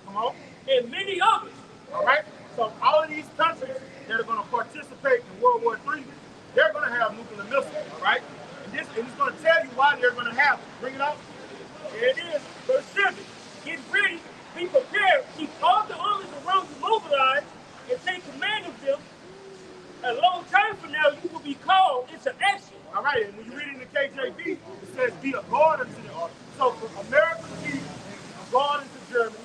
Come on. and many others. All right? So all of these countries that are going to participate in World War III, they're going to have nuclear missiles, all right? And it's going to tell you why they're going to have it. Bring it out. There it is, verse 7. Get ready, be prepared, keep all the armies around you mobilized, and take command of them. A long time from now, you will be called into action. All right, and when you read it in the KJV, it says be a guard unto them. So for America to be a guard unto Germany,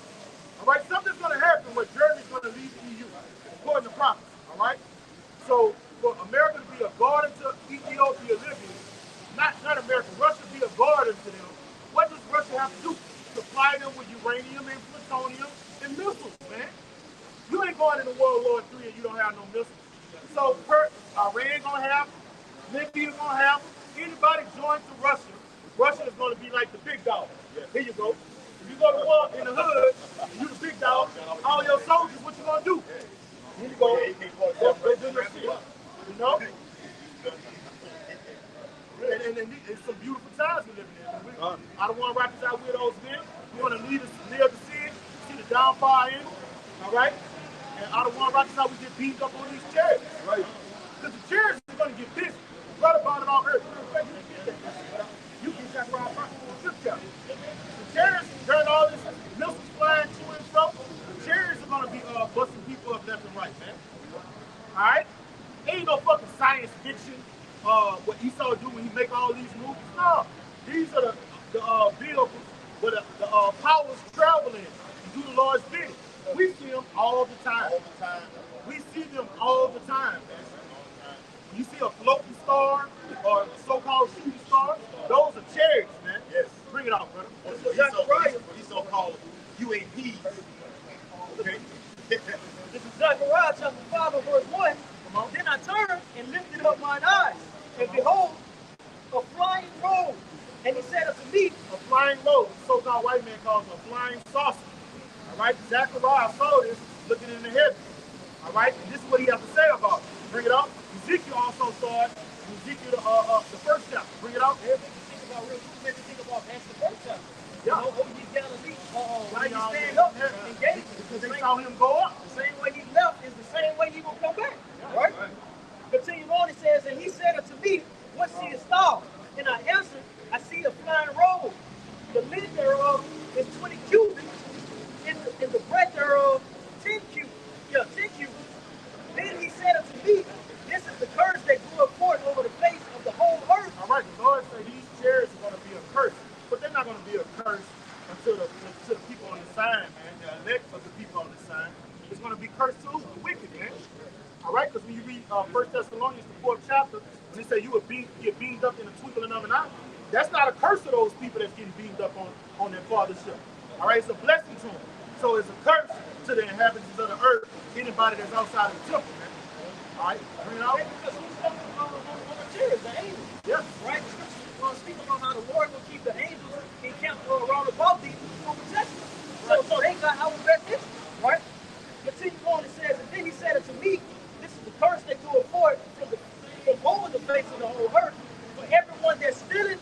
all right, something's going to happen where Germany's going to leave the EU, according to prophets, all right? So for America to be a guard unto Ethiopia, Libya, not America, Russia be a guard unto them, what does Russia have to do? Supply them with uranium and plutonium and missiles, man. You ain't going into World War III and you don't have no missiles. So Iran gonna have them, Libya gonna have them. Anybody join to Russia, Russia is gonna be like the big dog. Here you go. If you go to war in the hood, you the big dog, all your soldiers, what you gonna do? Here you go. Go do your shit. You know? And it's some beautiful times we living in. I don't want to rock this out widows live. We want to live the sin, see the downfall in it. All right? And I don't want to rock this out. We get beaten up on these chariots. Right. Because the chariots are going to get busy. Right about it on earth. You can check around the chariots turn all this missiles flying to and fro. The chariots are going to be busting people up left and right, man. All right? Ain't no fucking science fiction. What Esau do when he make all these movies? No, these are the vehicles where the powers travel in to do the Lord's bidding. We see them all the time. All the time. We see them all the time, man. You see a floating star or a so-called shooting star? Those are chariots, man. Yes. Bring it out, brother. Esau called UAPs. Okay. This is Zechariah chapter 5 and verse 1. Then I turned and lifted up mine eyes, and behold, a flying robe. And he said unto me, A flying robe, so-called white man calls it a flying saucer. All right, Zechariah saw this looking in the heavens. All right, and this is what he has to say about it. Bring it out. Ezekiel also saw it in Ezekiel, the first chapter. Bring it out. everything you think about real quick, make you think about that's the first chapter. Yeah. You know, O.G. Galilee, why you stand up and engage him? Because they saw him go up. The same way he left is the same way he will come back. Right? Continue on, it says, and he said unto me, what seest thou? And I answered, I see a flying robe. The length thereof is 20 cubits, and the breadth thereof 10 cubits. Yeah, 10 cubits. Then he said unto me, this is the curse that goeth forth over the face of the whole earth. All right, the Lord said these chariots are going to be a curse, but they're not going to be a curse until the people on the sign, man, the elect of the people on the sign. It's going to be cursed too, the wicked, man. All right, because when you read 1 Thessalonians, the 4th chapter, when they say you will get beamed up in the twinkling of an eye, that's not a curse to those people that's getting beamed up on their father's ship. All right, it's a blessing to them. So it's a curse to the inhabitants of the earth, anybody that's outside of the temple, man. All right, bring it out. Because who's coming on the chariots? The angels. Yeah. Right? The scriptures speak about how the Lord will keep the angels encamped around about thee for protection. So they got our best interest, right? Continue on, it says, and then he said unto me, this is the curse that goeth forth from over the face of the whole earth. For everyone that's stealing,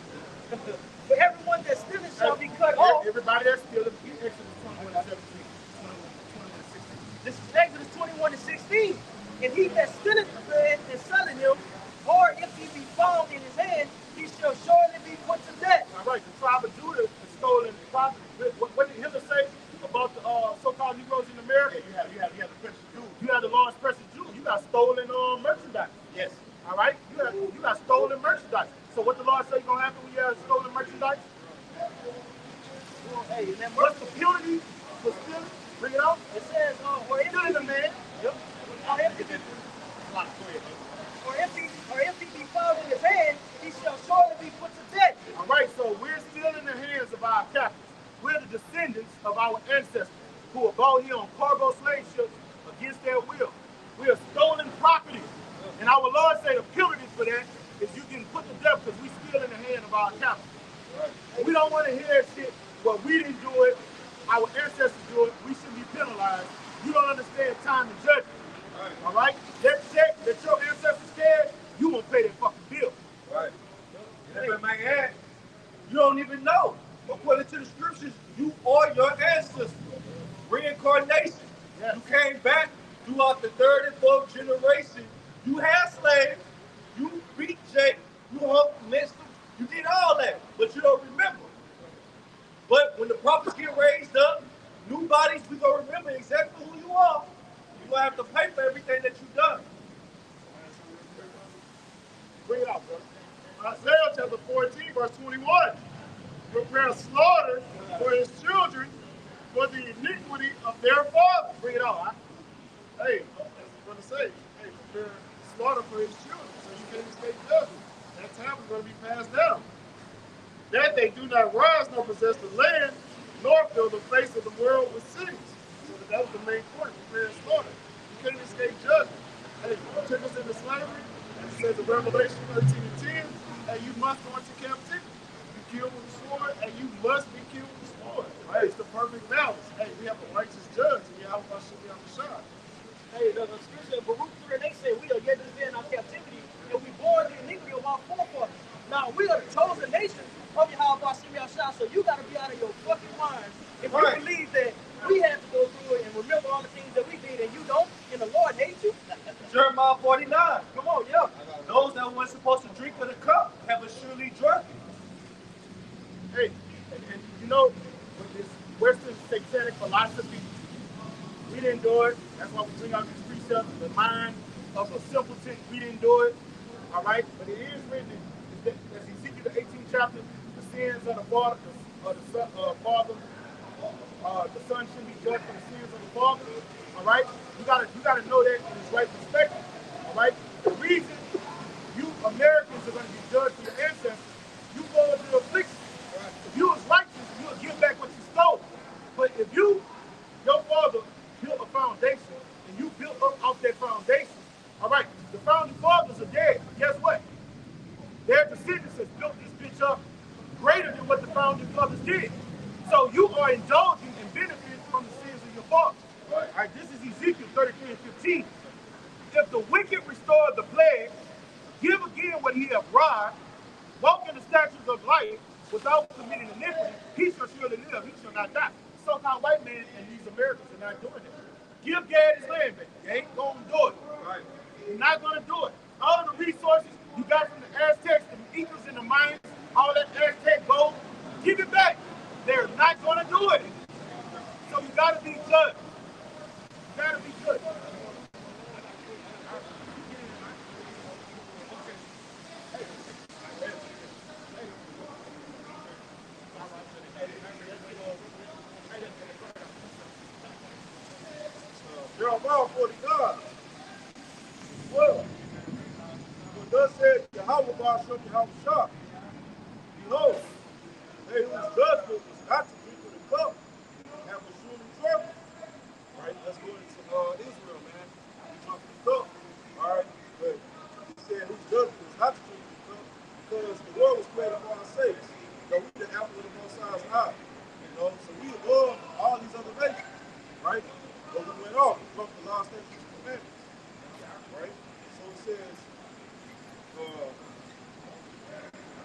shall be cut off. Everybody that's stealing, Exodus 21 and 17. 21 and 16. This is Exodus 21 and 16. And he that stealeth the bread and selling him, or if he be found in his hand, he shall surely be put to death. All right, the tribe of Judah is stolen property. What did Hitler say about the so-called Negroes in America? You have the precious Jews. You have the Lord's precious Jews. You got stolen merchandise. Yes. All right, you got stolen merchandise. So what the Lord say gonna happen when you have stolen merchandise? Well, hey, What's the penalty for stealing? Bring it out. it says, or if Stealing a man. Yep. or if he be found in his hand, he shall surely be put to death. All right, so we're still in the hands of our captors. We're the descendants of our ancestors who were brought here on cargo slave ships against their will. We are stolen property. And our Lord said the penalty for that is you getting put to death because we're still in the hand of our captors. We don't want to hear shit, well, we didn't do it, our ancestors do it, we shouldn't be penalized. You don't understand time and judgment. All right? That check that your ancestors cared, you won't pay that fucking bill. Right. And if I may add, you don't even know. According to the scriptures, you are your ancestors. Reincarnation. Yes. You came back throughout the third and fourth generation. You had slaves. You beat Jake. You humped Mister. You did all that, but you don't remember. But when the prophets get raised up, new bodies, we gonna remember exactly who you are. You gonna have to pay for everything that you've done. Bring it out, brother. Isaiah chapter 14, verse 21. Prepare slaughter for his children for the iniquity of their father. Bring it out, huh? Hey, that's what I'm say. Hey, prepare slaughter for his children so you can't escape judgment. That time is going to be passed down. That they do not rise nor possess the land, nor fill the face of the world with cities. So that was the main point, prepare slaughter. You can't escape judgment. Hey, you took us into slavery. It says in Revelation 13 and 10, and you must go into captivity. You kill with the sword, and you must be killed with the sword. Right? It's the perfect balance. Hey, we have a righteous judge, and Yahweh should be on the shine. Hey, the scripture in Baruch 3, they say we are yet to be in our captivity, and we bore the iniquity of our forefathers. Now we are the chosen nation of Yahweh Shah. So you got to be out of your fucking mind if you believe that we have to go through it and remember all the things that we did, and you don't, and the Lord hates you. Jeremiah 49. Come on, yeah. Those that weren't supposed to drink of the cup have surely drunk it. Hey, and you know, with this Western satanic philosophy, we didn't do it. That's why we bring out these precepts. The mind of a simpleton, we didn't do it. All right? But it is written, as Ezekiel the 18th chapter, the sins of the father, the son shouldn't be judged for the sins of the father. All right? You gotta know that in its right perspective. All right? The reason you Americans are going to be judged for your ancestors, you go into affliction. If you was righteous, you'll give back what you stole. But if your father built a foundation and you built up off that foundation, all right, the founding fathers are dead. Guess what? Their descendants has built this bitch up greater than what the founding fathers did. So you are indulging and benefiting from the sins of your fathers. All right, this is Ezekiel 33 and 15. If the wicked restore the plague, give again what he hath robbed, walk in the statutes of life without committing iniquity, he shall surely live, he shall not die. So-called white man and these Americans are not doing it. Give Gad his land back. They ain't gonna do it. Right. You're not going to do it. All of the resources you got from the Aztecs, the Incas, and the Mayans, all that Aztec gold, give it back. They're not going to do it. So you got to be judged. You got to be judged. Jeremiah 49. Well, for thus said Yahweh Bashem Yahweh Shah, behold, they whose judgment was not to drink of the cup have a surely trouble. Right? Let's go into Israel, man. We drunk the cup. All right? But he said whose judgment was not to drink of the cup because the world was created for our sakes. You know, we the apple of the Most High's eye. You know, so we above all these other nations. Right? But we went off. We broke the law, statutes, and commandments. Right? So it says,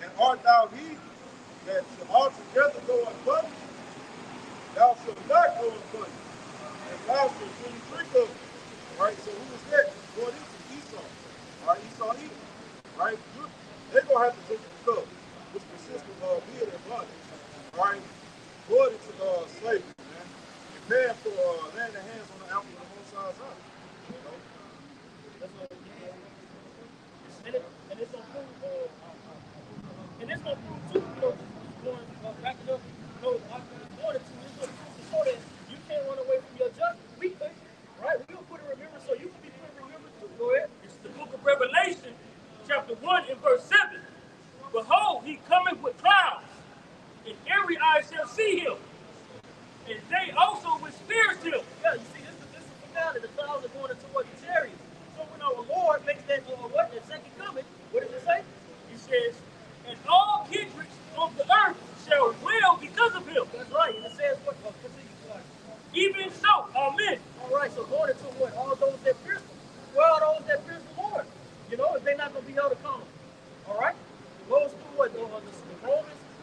and art thou he that shall altogether go unpunished? Thou shalt not go unpunished, and thou shalt really drink of it. Right? So who is that? Going into Esau. Right? Esau Edom. Right? They're going to have to drink the cup, which consists of being in bondage. Right? Going into slavery, man. And paying for laying their hands on the apple of the Most High's eye. You know? And it's gonna prove, and it's gonna prove too, going backing up, going into it's gonna prove to show that you can't run away from your judgment. We think, right? We'll put a remembrance so you can be put in remembrance too. Go ahead. It's the book of Revelation, chapter 1 and verse 7. Behold, he cometh with clouds, and every eye shall see him, and they also which pierced him. Yeah, you see, this is the finale. The clouds are going towards the chariots. So when our Lord makes that that second coming, what does it say? He says, and all kindreds of the earth shall wail because of him. That's right. And it says what? Continue. Even so, amen. All right, so going into what? All those that pierce him. Where are those that pierce the Lord? You know, if they're not going to be held accountable. All right? Goes to what? The Romans,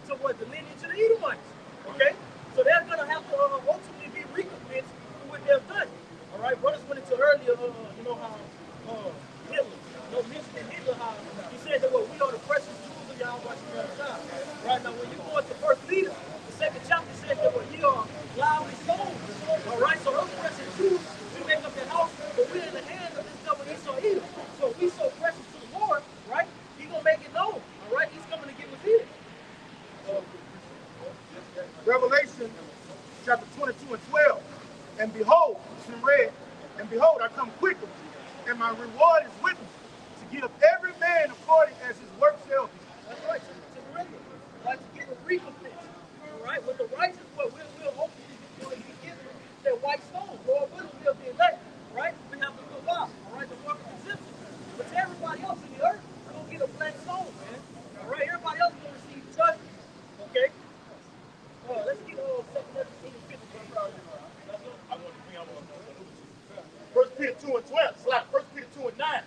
to what? The lineage of the Edomites. Okay? So they're going to have to ultimately be recompensed for what they've done. All right? Brothers went into earlier, you know how Hitler, mentioning Hitler, how he said that what we are the precious jewels of Yahweh Shah. Right? Now, when you go into First Peter, the second chapter says that what ye are loudly sold. All right? So those precious jewels, we make up the house, but we're in the hands of this devil Esau Edom. So if we so precious to the Lord, right? He's going to make it known. All right? He's coming to give us here. Revelation chapter 22 and 12. And behold, it's in red, and behold, I come quickly, and my reward is with me, to give every man according as his work shall be. That's right, to render, right, to give a recompense. All right, with the righteous, what we'll hopefully be given that white stone. Lord willing, we'll be elect, right? We have to go out, all right, the work of exemption. But to everybody else in the earth, we're going to get a black stone, man. All right, everybody else is going to receive judgment, okay? Let's get 1 Peter 2 and 12. It's like 1 Peter 2 and 9.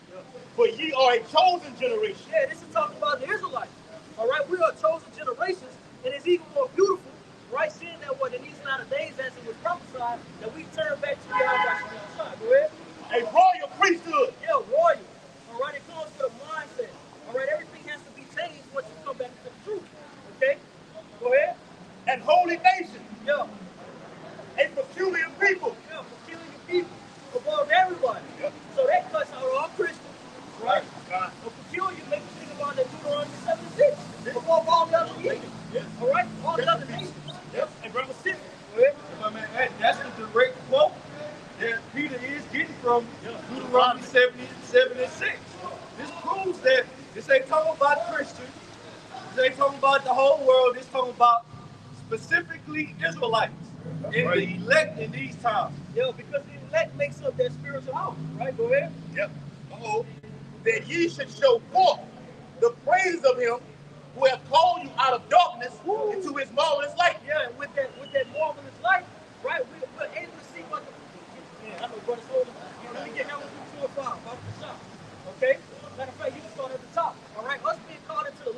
For ye are a chosen generation. Yeah, this is talking about the Israelites. All right, we are chosen generations, and it's even more beautiful, right? Seeing that what in these latter days, as it was prophesied, that we turn back to Yahweh. Go ahead. A royal priesthood. Yeah, royal. All right, it comes with a mindset. All right, everything has to be changed once you come back to the truth. Okay, go ahead. And holy nation. Yeah, A peculiar people. yeah, peculiar people above everybody. Yep. So that cuts out all Christians, right? God. A peculiar makes you think about that Deuteronomy 76 above all the other nations. Yes. All right, all the other nations. Yes. And brother Sidney, go ahead. Man, that's the direct quote that Peter is getting from Deuteronomy 77 and 6. This proves that this ain't talking about Christians. This ain't talking about the whole world. This talking about specifically Israelites and the elect in these times. Yeah, because the elect makes up that spiritual house, right? Go ahead. Yep. That ye should show forth the praise of him who hath called you out of darkness into his marvelous light. Yeah, and with that marvelous light, right, we're able to see what the... Yeah, I know brother Soldier. Let me get that 1 through 2 and 5, about the shop. Okay? Matter of fact, you can start at the top. All right? Us being called into the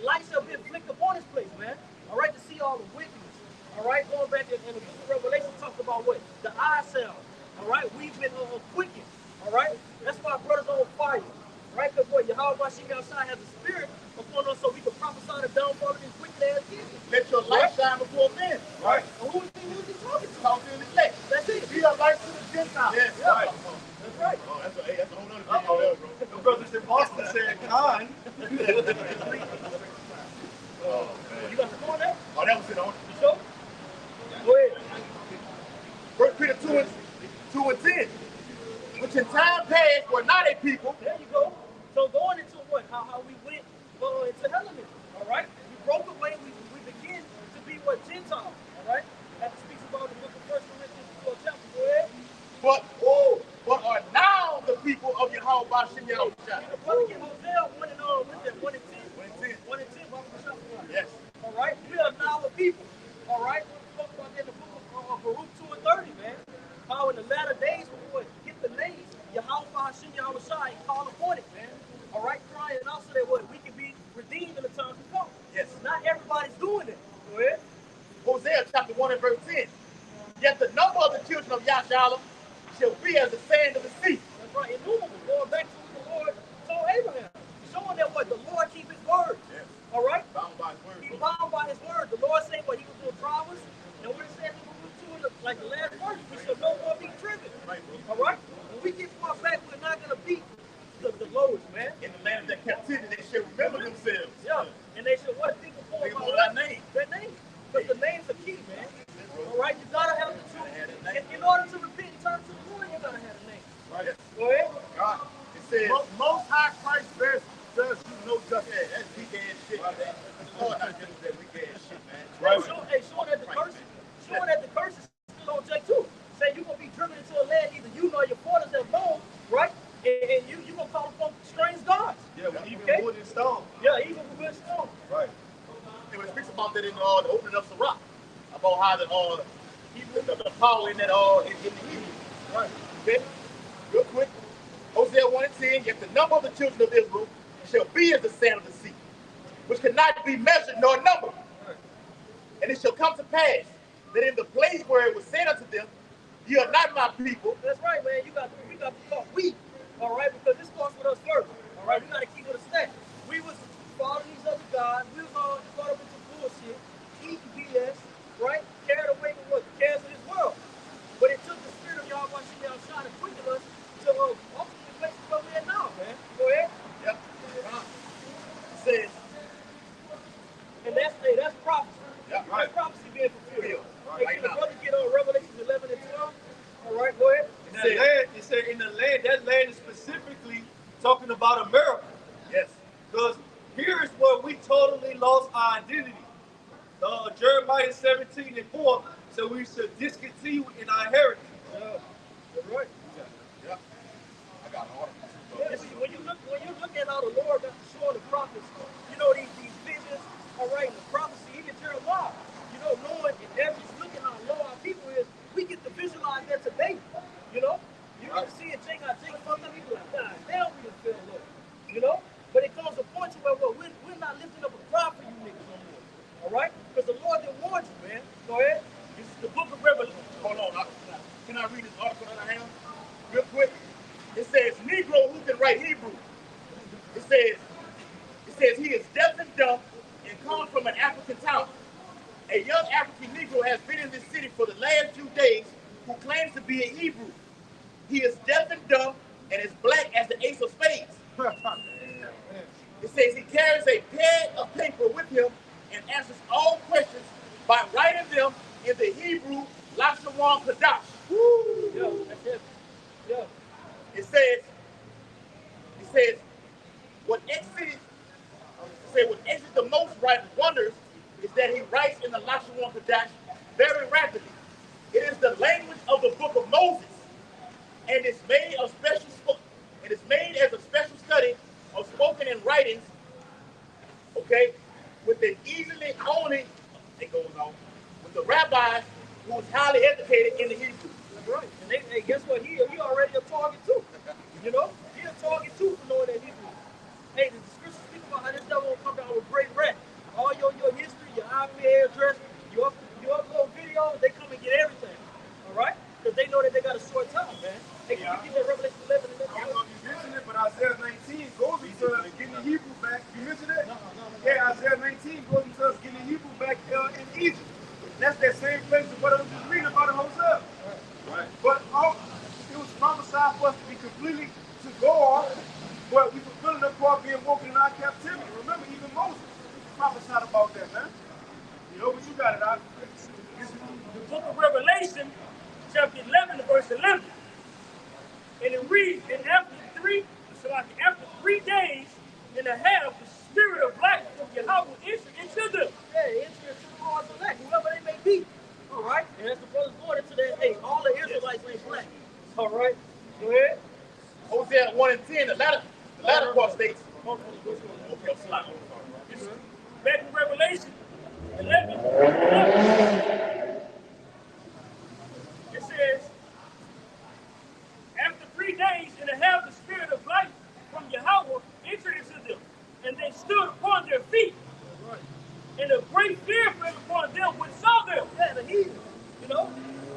lights have been flicked upon this place, man. All right? To see all the wickedness. All right? Going back in the book of Revelation, talks about what? The eye cell. All right? We've been quickened. All right? That's why brothers on Yahweh Shimmy outside has a spirit upon us so we can prophesy the downfall of these wicked ass kids. Let your light shine before men. Right. And who is he talking to? Talk to the elect. That's it. Be a light to the Gentiles. Yes. Yeah. Right. That's right. Oh, that's a whole other video there, bro. The brothers in Boston said, "Con." Oh, man. You got the phone there? Oh, that was it on. You sure? Go ahead. 1 Peter 2:10. Which in time past were not a people. There you go. So going into what? How we went into Hellenism. All right? We broke away. We begin to be what? Gentiles. All right? That speaks about the book of 1 Corinthians 12 chapter. Go ahead. But are now the people of Yahweh Bashem Yahushua. The brother get Hosea 1 and 10. 1 and 10. 1 and 10. Yes. All right? We are now the people. All right? We spoke about that in the book of Baruch 2 and 30, man. How in the latter days we would get the names Yahweh Hashem Yahushua and call upon it, man. All right? Crying out so that what? We can be redeemed in the times to come. Yes. Not everybody's doing it. Go ahead. Hosea chapter 1 and verse 10. Yet the number of the children of Yashala shall be as the sand of the sea. That's right. Innumerable. Going back to what the Lord told Abraham. Showing that what? The Lord keep his word. Yes. All right? Bound by his word. He's bound by his word. The Lord said what? He was going to trial us. And what it says in Baruch 2, like the last verse, we shall no more be driven. Right, bro. All right? When we get far back, we're not going to beat the lowest, man. In the land of their captivity, they shall remember themselves. Yeah. And they should what? Think upon Think upon that name. That name. Because the names are key, man. All right? You got to have the truth. In order to repent and turn to the Lord, you got to have a name. Right. Go ahead. God. It says, Most High Christ bears does you no justice. That's weak ass shit, man. Lord, not just that weak ass shit, man. Right. Showing that the curse is still on J too. Say you're gonna be driven into a land either you nor your fathers have known, right? And you gonna call upon strange gods. Yeah, even wood and stone. Yeah, even with wood and stone. Right. And when it speaks about that in the opening of Sirach, about how the power in that in the Hebrew. Right. Okay? Real quick. Hosea 1 and 10, yet the number of the children of Israel shall be as the sand of the sea, which cannot be measured nor numbered. Right. And it shall come to pass that in the place where it was said unto them, ye are not my people. That's right, man. We got to call we. All right, because this starts with us first. All right, we got to keep it a step. We was following these other gods. We was all caught up into bullshit, eating BS, right? Carried away with what? The cares of this world. But it took the spirit of Yahweh Shimmy outside and quicken us to ultimately places where we're at now, man. Go ahead. Yep. It says, And that's prophecy. Yep. That's prophecy being fulfilled. Right. Hey, can the brother get on Revelation 11 and 12? All right, go ahead. It said in the land, that land is specifically talking about America. yes. Because here is where we totally lost our identity. Jeremiah 17 and 4 said we should discontinue in our heritage. That's right. Yeah. I got all of Yeah, when you look at how the Lord got to show the prophets, you know, these visions, all right, the prophecy, even Jeremiah, you know, knowing and Ezra's looking how low our people is, we get to visualize that today. You know? You get to see it take fucked up people like, God damn, we done feel low. You know? But it comes to a point to where we're not lifting up a cry for you niggas no more. All right? Because the Lord didn't warn you, man. Go ahead. This is the book of Revelation. Hold on. Can I read this article that I have? Real quick. It says, Negro who can write Hebrew. It says he is deaf and dumb and comes from an African town. A young African Negro has been in this city for the last few days who claims to be a Hebrew. He is deaf and dumb and is black as the ace of spades. It says he carries a pad of paper with him and answers all questions by writing them in the Hebrew Lashawan Kadash. Yeah, that's it. Yeah. It says what exceeds the most wonders is that he writes in the Lashawan Kadash very rapidly. It is the language of the book of Moses, and it's made as a special study of spoken and writings. Okay, with the easily only it goes on with the rabbis who is highly educated in the Hebrew. That's right. And hey, guess what? He already a target too. You know? He a target too for knowing that Hebrew. Hey, the scriptures speak about how this devil will come down with great wrath. All your history, your IP address, your upload videos, they come and get everything. All right? Because they know that they got a short time, man. Hey, can you get that Revelation 11 and I don't know if you mentioned it, but Isaiah 19 19 goes into us getting the Hebrew back. You mentioned it? Yeah, Isaiah 19 goes into us getting the Hebrew back in Egypt. And that's that same place of what I was just reading about in Hosea. Right. But it was prophesied for us to be completely to go off, but we fulfilling the part being woken in our captivity. Remember, even Moses prophesied about that, man. You know, but you got it out. The book of Revelation, chapter 11, verse 11. And it reads, and after 3 days and a half, the spirit of life from Yahweh entered into them. Yeah, enter into the hearts of black, whoever they may be. All right? And as the brothers going into that, hey, all the Israelites ain't black. All right? Go ahead. Hosea 1 and 10, the latter part states. Okay, back in Revelation 11. It says, after 3 days and a half, the spirit of life from Yahweh entered into them, and they stood upon their feet. Right. And a great fear fell upon them which saw them. Yeah, the heathen. You know,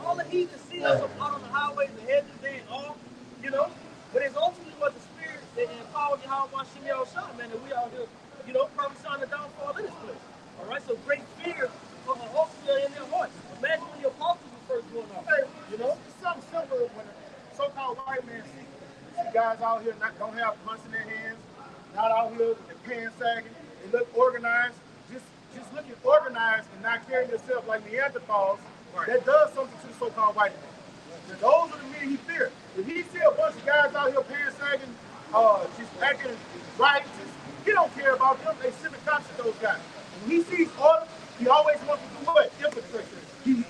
all the heathen see us out on the highways, the hedges, they and all. You know, but it's ultimately what the spirit that empowered Yahweh Shemiel shot, man, that we out here, you know, prophesying the downfall in this place. All right, so great fear ultimately in their hearts. Imagine when the apostles were first going off. Hey, You know, it's something simple when a so-called white man see guys out here don't have guns in their hands, not out here with their pants sagging. They look organized, just looking organized and not carrying themselves like Neanderthals. Right. That does something to the so-called white man. And those are the men he fears. If he see a bunch of guys out here pants sagging, just acting right, he don't care about them. They send the cops to those guys. When he sees order, he always wants to do what? Infiltrate. He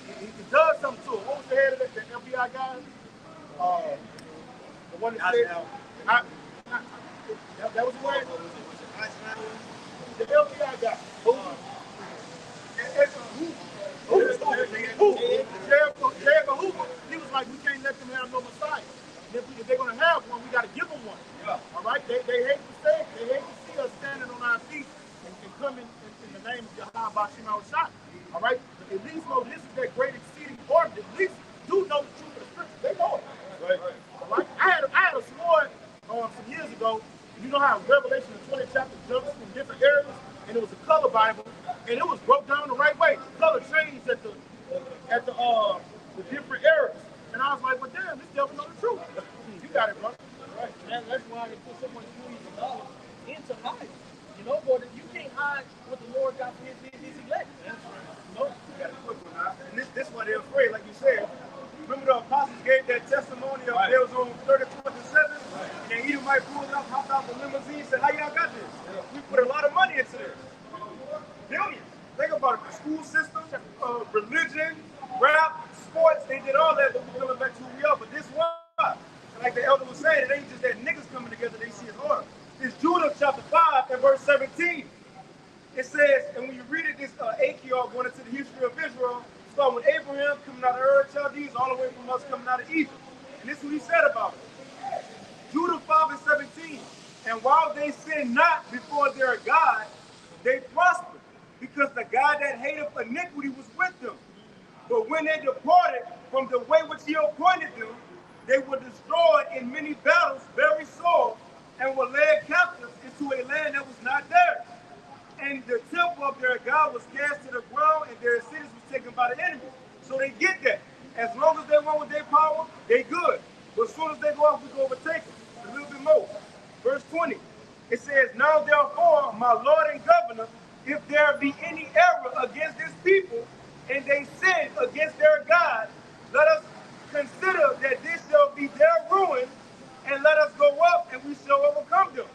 does something to him. What was the head of the FBI guy? The one that said, that was the one. The FBI guy. Who? Jericho Hoover. He was like, we can't let them have no Messiah. If they're going to have one, we got to give them one. Yeah. All right? They hate to say it. They hate to see us standing on our feet and coming in the name of Yahweh Shema Shah. All right? But at least know this is that great exceeding order. At least do know the truth of the scripture. They know it. Right. All right? I had a sword some years ago. You know how Revelation, the 20th chapter, jumps from different areas, and it was a color Bible, and it was broke down the right way. The color changed at the different areas, and I was like, well, damn, this devil know the truth. You got it, bro. right? That's why they put so much millions of dollars into hiding. You know, but you can't hide what the Lord got for his elect. That's right. You know, you got to put one out. And this is why they're afraid, like you said. Remember the apostles gave that testimony of they was on 34th and 7th, and then Edomite pulled up, hopped out the limousine, said, how y'all got this? We put a lot of money into this. Billions. Think about it. The school system, religion, rap, sports, they did all that, but we're coming back to who we are. But this one, like the elder was saying, it ain't just that niggas coming together, they see his order. It's Judah chapter 5 and verse 17. It says, and when you read it, this Achior going into the history of Israel, starting with Abraham coming out of Ur Chaldees, all the way from us coming out of Egypt. And this is what he said about it. Judah 5 and 17. And while they sin not before their God, they prospered, because the God that hated iniquity was with them. But when they departed from the way which he appointed them, they were destroyed in many battles, very sore, and were led captives into a land that was not theirs. And the temple of their God was cast to the ground, and their cities was taken by the enemy. So they get that. As long as they run with their power, they good. But as soon as they go out, we can overtake them. A little bit more. Verse 20. It says, now therefore, my Lord and Governor, if there be any error against this people, and they sin against their God, let us consider that this shall be their ruin, and let us go up, and we shall overcome them.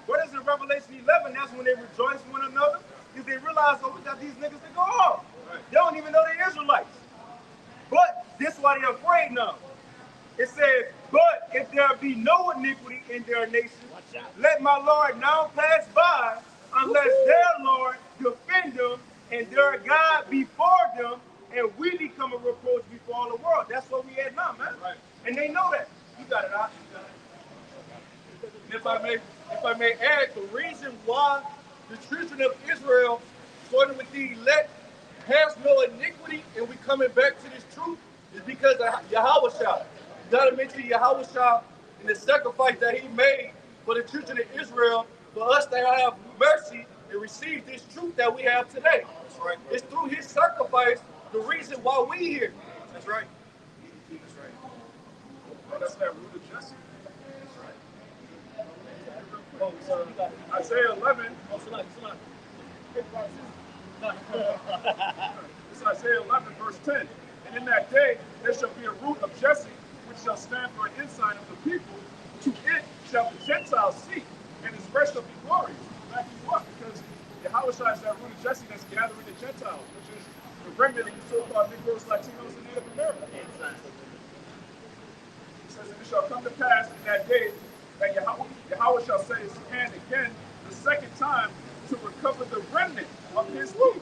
What is in Revelation 11? That's when they rejoice one another, because they realize, oh, we got these niggas that go off. Right. They don't even know they're Israelites. But this is why they're afraid now. It says, but if there be no iniquity in their nation, let my Lord now pass by, unless their Lord defend them, and their God before them, and we become a reproach before all the world. That's what we at now, man. Right. And they know that. You got it, out. If I may add, the reason why the children of Israel, starting with the elect, has no iniquity, and we coming back to this truth, is because of Yahweh Shah. You gotta mention Yahweh Shah and the sacrifice that he made for the children of Israel, for us to have mercy and receive this truth that we have today. That's right. It's through his sacrifice the reason why we here. That's right. That's right. Oh, that's that root of Jesse. That's right. Oh, so you got Isaiah 11. oh, Salaki. It's Isaiah 11, verse 10. And in that day there shall be a root of Jesse, which shall stand for an ensign of the people. To it shall the Gentiles seek, and his rest shall be glorious. Exactly what? Because Yahushua is that root of Jesse that's gathering the Gentiles, which is the remnant of the so-called Negroes, Latinos, and Native Americans. Exactly. It says, and it shall come to pass in that day that Yahweh shall set his hand again the second time to recover the remnant of his people.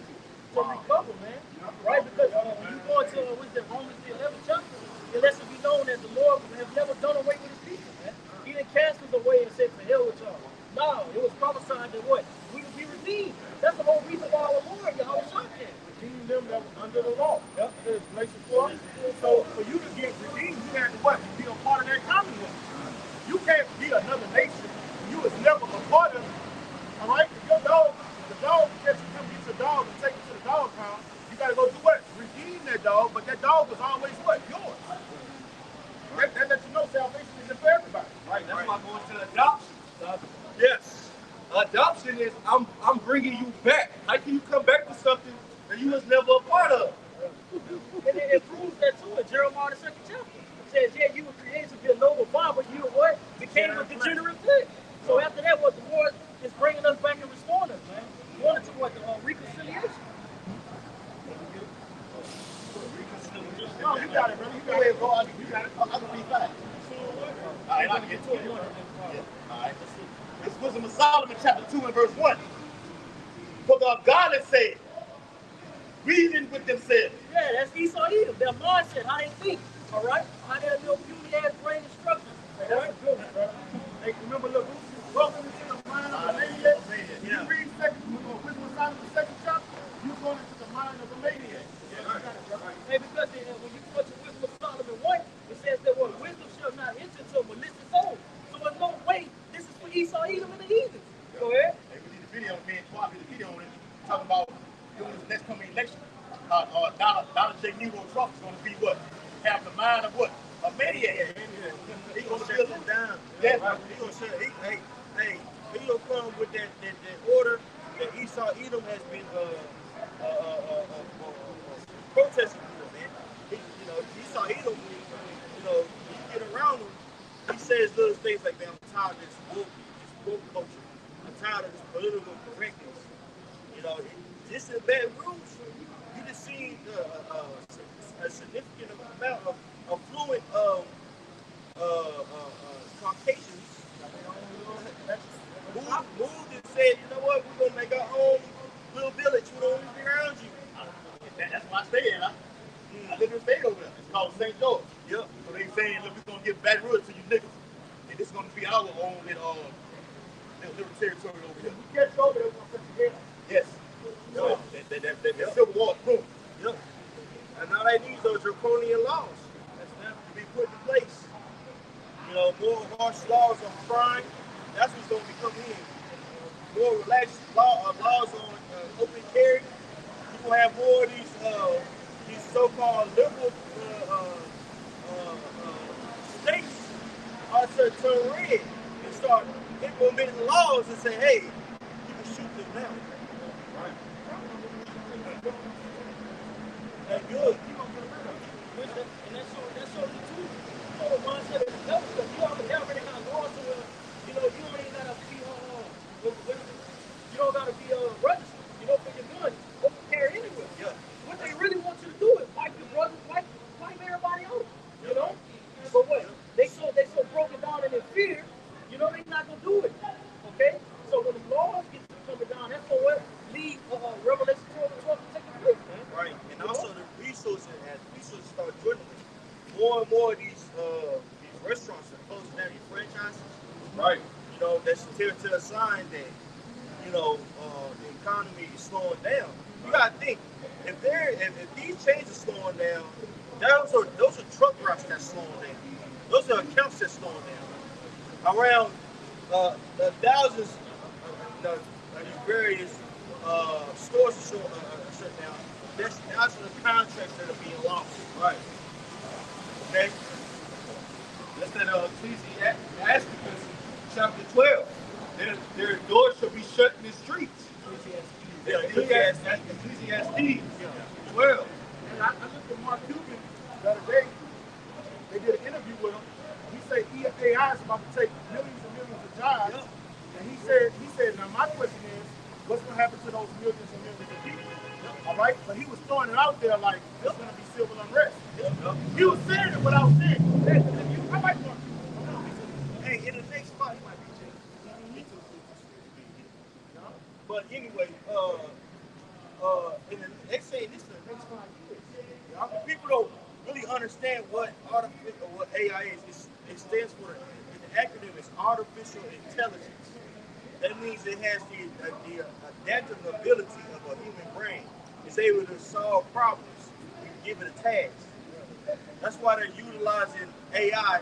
to recover, man. Right? Because when you go into Romans the 11th chapter, it lets it be known that the Lord has never done away with his people, man. He didn't cast us away and said, to hell with y'all. No, it was prophesied that what? We would be redeemed. That's the whole reason why our Lord, Yahweh Shah came. Redeem them that was under the law. Yep, there's Galatians 4. So for you to get redeemed, you have to what? Be a part of that commonwealth. You can't be another nation. You was never a part of it. All right? If your dog, the dog gets you come get your dog and take it to the dog pound, you gotta go do what? Redeem that dog, but that dog was always what? Yours. That lets you know salvation isn't for everybody. Right, that's why I go into adoption. Yes. Adoption is I'm bringing you back. How can you come back to something that you was never a part of? And it proves that too in Jeremiah the 2nd chapter. It says, yeah, you were created to be a noble vine, but you what? Became a degenerate pig. So after that, what the Lord is bringing us back and restoring us, man. Going into what? The reconciliation. No, you got it, brother. You go ahead, bro. You got it. I'm gonna be fast. All right, I'll get to it. Yeah. All right. This is Wisdom of Solomon, chapter 2 and verse 1. For the godly said, reason with themselves. Yeah, that's Esau Edom. Their mindset, how they think. All right? How they have no puny ass brain instructions. Hey, that's a good one, bro. Hey, remember, look, welcome into the mind of a maniac. If you read Wisdom of Solomon, the 2nd chapter, you're going into the mind of a maniac. Hey, because when you go to Wisdom of Solomon 1, it says that what wisdom shall not enter to a malicious soul. So there's no way this is for Esau Edom and the heathen. Go ahead. Hey, we need a video, man. Swap the video on it. Talking about doing this next coming election. Donald J. Nero Trump is going to be what? Have the mind of what? A maniac. He gonna shut them down. Yeah. He gonna shut. He gonna come with that order that Esau Edom has been protesting for, man. Esau Edom, you get around him, he says little things like, man, I'm tired of this woke culture. I'm tired of this political correctness. Just in Baton Rouge, you just see a significant amount of affluent Caucasians moved and said, you know what, we're gonna make our own little village. We don't want to be around you. That's why I stay at. I live in the state over there. It's called St. George. Yep. So they saying, look, we're going to give Baton Rouge to you niggas. And this is going to be our own little territory over here. We catch you over there, we're going to put you down. Yes. So that Civil War is boom. Yep. And now they need those draconian laws that's now to be put in place. More harsh laws on crime. That's what's going to be coming in. More relaxed laws on open carry. You're going to have more of these so-called liberal states also turn red and start implementing laws and say, hey, you can shoot them now. Right. That's good. And that's so the two. The mindset of the devil, because you already got laws to you don't even gotta be you don't gotta be registered, for your gun, or for carry anywhere. Yeah. What they really want you to do is wipe your brothers, wipe everybody out. But what? They so broken down in their fear, they're not gonna do it. Okay? So when the laws get coming down, that's what lead Revelation 12 to take place, man. Right. And also the resources start dwindling. More and more of these restaurants are closing down these franchises. Right. That's to a sign that, the economy is slowing down. You gotta think, if these chains are slowing down, those are truck routes that's slowing down. Those are accounts that's slowing down. Around thousands of various stores are shut down. There's thousands of contracts that are being lost. Right. Okay? That's that Ecclesiasticus chapter 12. Their doors shall be shut in the streets. Yeah, Ecclesiastes 12. And I looked at Mark Cuban the other day. They did an interview with him. He said AI is about to take millions and millions of jobs. And he said, now my question is, what's going to happen to those millions and millions of people? All right? But he was throwing it out there like, there's going to be civil unrest. He was saying it without saying it. I like Mark Cuban. Hey, in the next spot, he might be changed. But anyway, they say this is the next 5 years. People don't really understand what AI is. It stands for, the acronym is artificial intelligence. That means it has the adaptive ability of a human brain. It's able to solve problems. You give it a task. That's why they're utilizing AI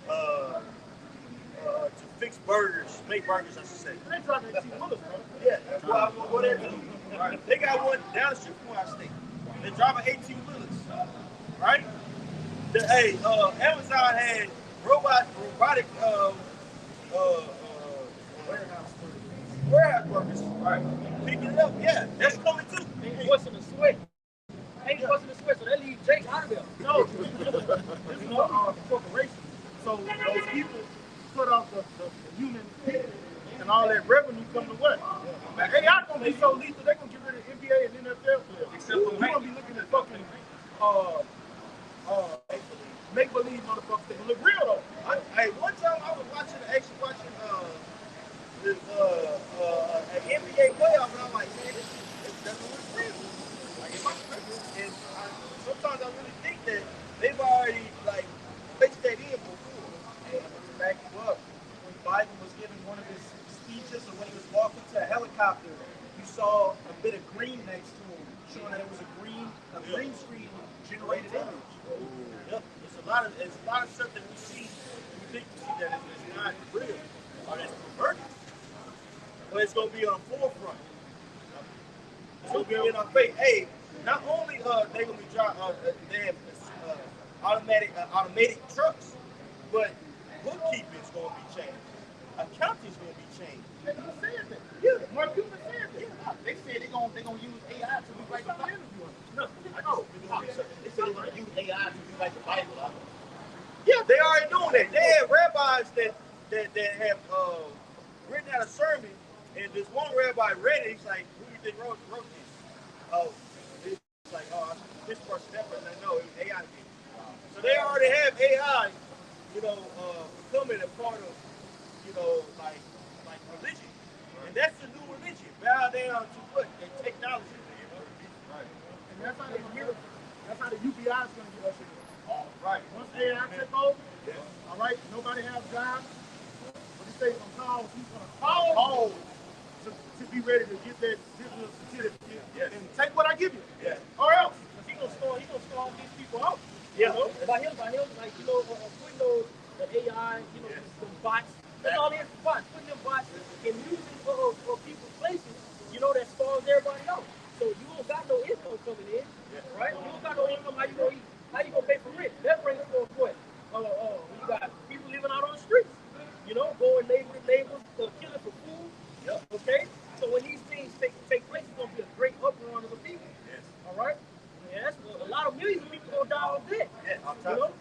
to fix burgers, make burgers, I should say. They dropped 18 bullets, bro. Yeah, that's why I'm going to go there. They got one down the street from where I stay. They're driving 18 bullets, right? Amazon had robotic warehouse workers, right? Picking it up, yeah, that's coming too. Ain't busting a sweat. Ain't busting a sweat, so that leaves Jake out of there. No, this is a corporation. So those people cut off the human people, and all that revenue come to what? Now, AI gonna be so lethal, they're gonna get rid of NBA and NFL players. Except for we're gonna be looking at fucking make-believe motherfuckers that look real though. One time I was watching an NBA playoff, and I'm like, man, this doesn't look real. Like, and sometimes I really think that they've already placed that in before. And to back you up, when Biden was giving one of his speeches, or when he was walking to a helicopter, you saw a bit of green next to him, showing that it was a green screen generated image. Yep. It's a lot of stuff that we see. We think we see that it's not real or that's perverted. But it's gonna be on the forefront. It's gonna be in our face. Hey, not only they gonna be they have automated trucks, but bookkeeping's gonna be changed. Accounting's gonna be changed. They said that. Yeah, Mark Cuban said that. Yeah. They said they're gonna use AI to be like the Bible. No, I know. They said they're gonna use AI to be like the Bible. Yeah, they already doing that. They have rabbis that have written out a sermon, and this one rabbi read it. He's like, "Who do you think wrote this?" Oh, it's like, "Oh, this person, that person." No, it was AI. So they already have AI, becoming a part of, like religion, and that's the new religion. Bow down to what? The technology. Right. And that's how they get it. That's how the UBI is gonna get us in. Right. Once AI take over, all right, nobody has jobs. What he say on calls, he's gonna call to be ready to get that digital certificate and take what I give you. Yeah. Or else. He gonna start these people out. Yeah. By him, like, putting those the AI, some bots. That's all it is, bots. Putting them bots and using people's places, that stars everybody out. So you don't got no income coming in, right? You don't got no income. How you gonna eat? How you gonna pay for rent? That brings forth what? You got people living out on the streets. Going neighbor to neighbor, killing for food. Yep. Okay. So when these things take place, it's gonna be a great uproar of the people. Yes. All right. Yeah, that's a lot of millions of people gonna die on that. Yeah, I'm telling you.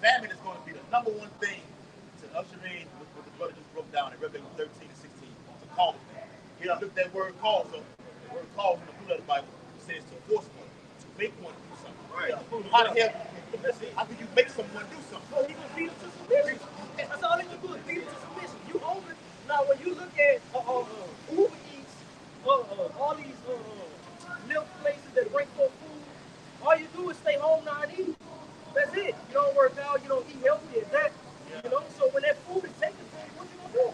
Famine is going to be the number one thing to usher in what the brother just broke down in Revelation 13 and 16. To call it. Look at that word call. So the word call in the Blue Letter Bible says to force one, to make one do something. Right. How the hell? How can you make someone do something? So he gonna beat them to submission. That's all they can do is beat them to submission. You own it. Now when you look at Uber Eats, all these milk places that bring forth food, all you do is stay home now and eat. That's it. You don't work out. You don't eat healthy. Is that? So when that food is taken from you, what you gonna do?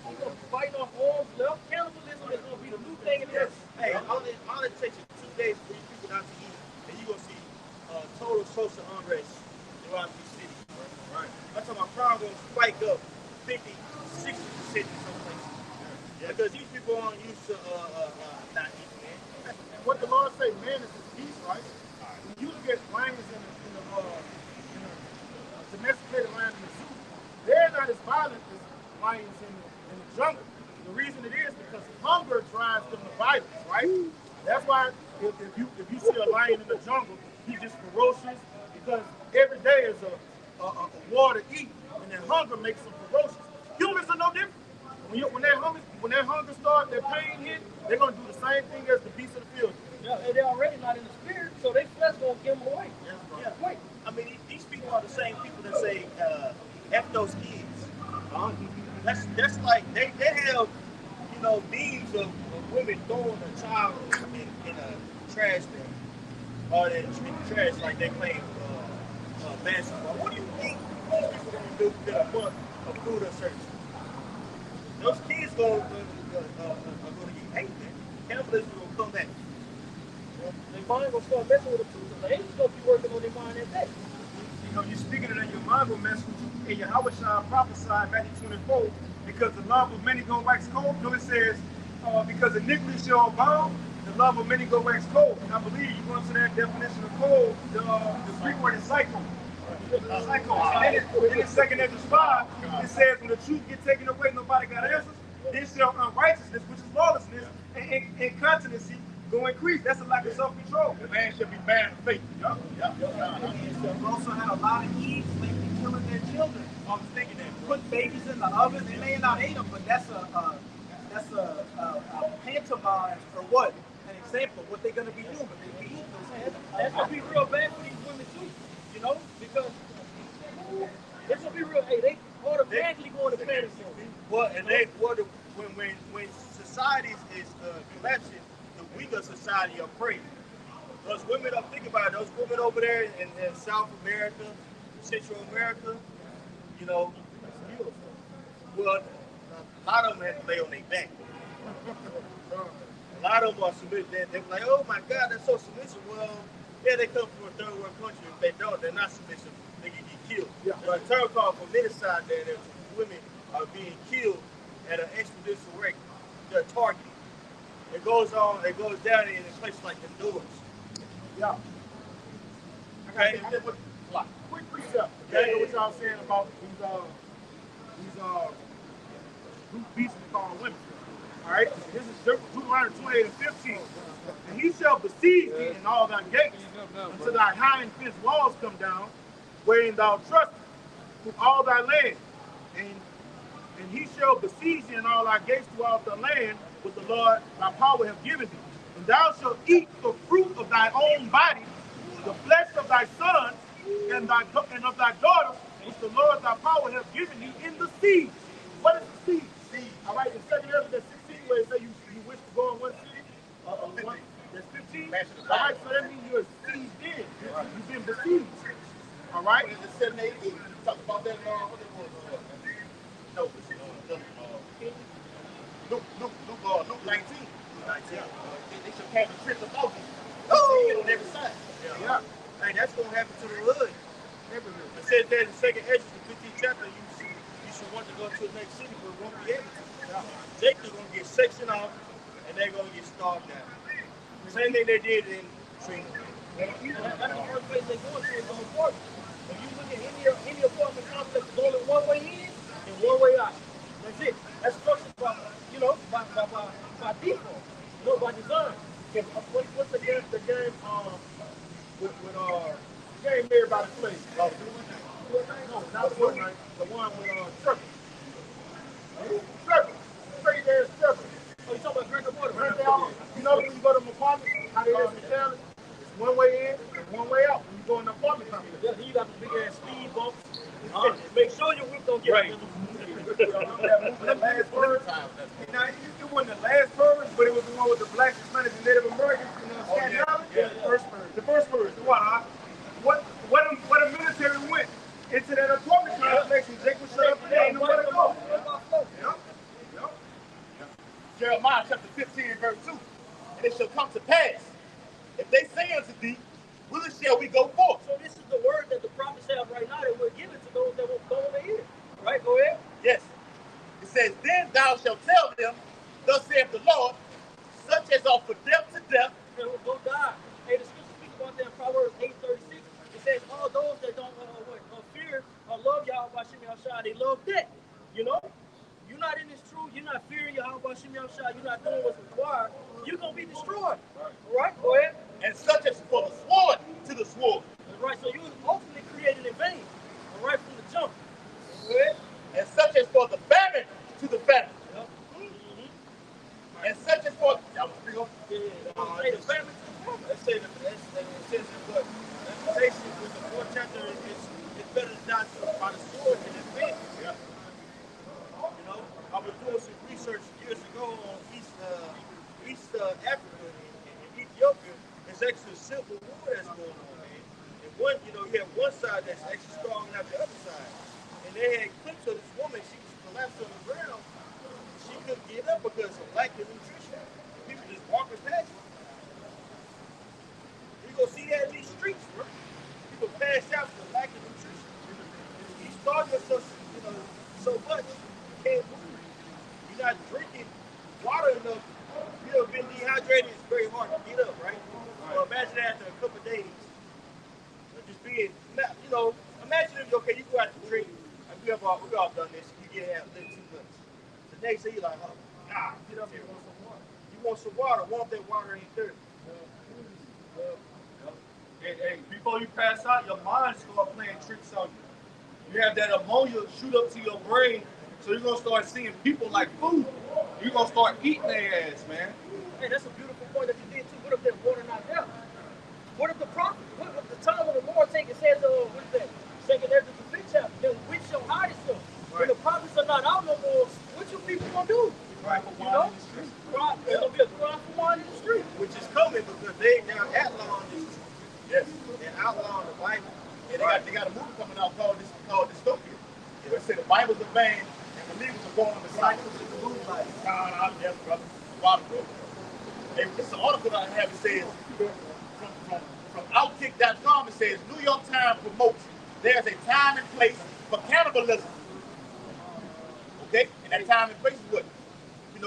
You gonna be biting off arms, left. Cannibalism is gonna be the new thing in this. Hey, all it takes is 2 days for these people not to eat, and you're gonna see total social unrest throughout these cities. Right. I'm talking about crime gonna spike up 50, because these people aren't used to not eating man. What the Lord say, man is his peace, right? When you look at lions in the domesticated lions in the zoo, they're not as violent as lions in the jungle. The reason it is because hunger drives them to violence, right? That's why if you see a lion in the jungle, he's just ferocious because every day is a war to eat, and then hunger makes them ferocious. Humans are no different. When that hunger starts, that pain hit, they're gonna do the same thing as the beasts of the field. Yeah, and they're already not in the spirit, so they flesh gonna give them away. Yeah, wait. I mean, these people are the same people that say "f those kids." That's like they have memes of women throwing a child in a trash bin or in trash like they playing basketball. What do you think these people gonna do within a month of food uncertainty? Those kids are gonna get hate, man. Cannibalism gonna come back. Their mind gonna start messing with them too. So they ain't supposed to be working on their mind that day. You're speaking it in your mind will mess with you. And Yahweh Shah prophesied Matthew 24, because the love of many gonna wax cold. It says, because iniquity shall abound, the love of many go wax cold. And I believe you go into that definition of cold, the Greek word is psycho. Psycho. And then in 2 Ezra 5, it says, when the truth gets taken away, nobody got answers. Then shall unrighteousness, which is lawlessness, and incontinency go increase. That's a lack of self-control. The man should be man of faith. Israel also had a lot of Eves lately killing their children. I was thinking that put babies in the oven. They may not eat them, but that's a pantomime for what? An example of what they're going to be doing. But they be eating those That's gonna be real bad for these women too, because it's gonna be real. Hey, they automatically going to panic zone. Well, and when society is collapsing, the weaker society are prey. Those women, I'm thinking about it, those women over there in South America, Central America, well, a lot of them have to lay on their back. A lot of them are submissive. They're like, oh my God, they're so submissive. Well, yeah, they come from a third world country. If they don't, they're not submissive. They can get killed. Yeah. There's a term called feminicide there that women are being killed at an extrajudicial rate. They're targeted. It goes down in places like Honduras. Yeah. Okay. Quick precept. Okay, what y'all saying about these brute beasts we call women. All right. This is Deuteronomy 28 and 15. And he shall besiege thee in all thy gates until thy hind fenced walls come down, wherein thou trustest through all thy land. And he shall besiege thee in all thy gates throughout the land, which the Lord thy power have given thee. And thou shalt eat the fruit of thy own body, the flesh of thy sons, and of thy daughters, which the Lord thy power have given thee in the siege. What is the siege? All right, in 2 Ezra 16, where it says you wish to go in one city, that's 15. All right, so that means you're sieged in. You've been besieged. All right? What is it, 7, 8, 8? Talk about that Luke 19. They should have the trip of Moses. Oh! On every side. Yeah. Hey, that's going to happen to the hood. It says that in 2 Ezra, the 15th chapter, you should want to go to the next city, but it won't be able to. Jacob's going to get sectioned off, and they're going to get starved out. Same thing they did in Trina. That's the first place they're going to is on apartment. If you look at any apartment complex, there's only one way in and one way out. That's it. That's structured by default, by design. What's the game with game everybody plays? No, not Fortnite. The one with Trevor. Straight there is Trevor. Oh, you talking about Grand Theft Grand Theft Auto. You know when you go to an apartment, how they is in Challenge? It's one way in and one way out when you go in the apartment complex. Yeah, you got the big ass speed bumps. Make sure your whip don't get right. That last word. Now, it wasn't the last verse, but it was the one with the Black, Hispanics, and Native Americans in Staten Island. Yeah, the first verse. The first verse. What a military went into that apartment complex and Jake was shut up and they didn't know where to go. Yep. Jeremiah chapter 15 verse 2. And it shall come to pass, if they say unto thee, whither shall we go forth? So this is the word that the prophets have right now that we're giving to those that won't go in the ear. Right? Go ahead. Yes. It says, then thou shalt tell them, Thus saith the Lord, such as are for death to death. They will go die. Hey, the scripture speaks about that in Proverbs 8:36. It says, all those that don't fear or love Yahweh Shem Yahshua, they love death. You know? You're not in this truth. You're not fearing Yahweh Shem Yahshua. You're not doing what's required. You're going to be destroyed. All right? Go ahead. And such as for the sword to the sword. That's right. So you was ultimately created in vain. All right? From the jump. Go ahead. And such as for the famine to the famine. Yep. And such as for Say the famine to the famine. Let's say that it says in what Lamentations with the fourth chapter it's better to die by the sword than in bed. Yeah. You know, I was doing some research years ago on East Africa and Ethiopia. There's actually a civil war that's going on, man. And one, you have one side that's actually strong than the other side. And they had clips of this woman. She was collapsed on the ground. She couldn't get up because of lack of nutrition. People just walking past her. You gonna see that in these streets, bro. People pass out for lack of nutrition. You starve yourself, so much you can't move. You're not drinking water enough. You have been dehydrated. It's very hard to get up, right? Well, imagine that after a couple of days. Just being, imagine if you go out to drink. We all done this. You get out a little too much. The next day you're like, oh, nah, get up here. You want some water. Warm that water ain't dirty. And before you pass out, your mind start playing tricks on you. You have that ammonia shoot up to your brain, so you're gonna start seeing people like food. You're gonna start eating their ass, man. Hey, that's a beautiful point that you did too. What if that water not there? What if the prophet? What if the time when the Lord take it says, what is that? Second Ezra the 5th chapter. Then which shall hide itself. Right. When the prophets are not out no more, what you people gonna do? Right. There's gonna be a cry for wine in the street. Which is coming because they now outlawing this. Yes. They're outlawing the Bible. And they got a movie coming out called Dystopia. They say the Bible's a vein and believers are born on the cycle of the moonlight. Yes, brother. Hey, this is an article that I have. It says from Outkick.com. It says New York Times promotes there's a time and place for cannibalism. Okay, and that time and place is what? Hey,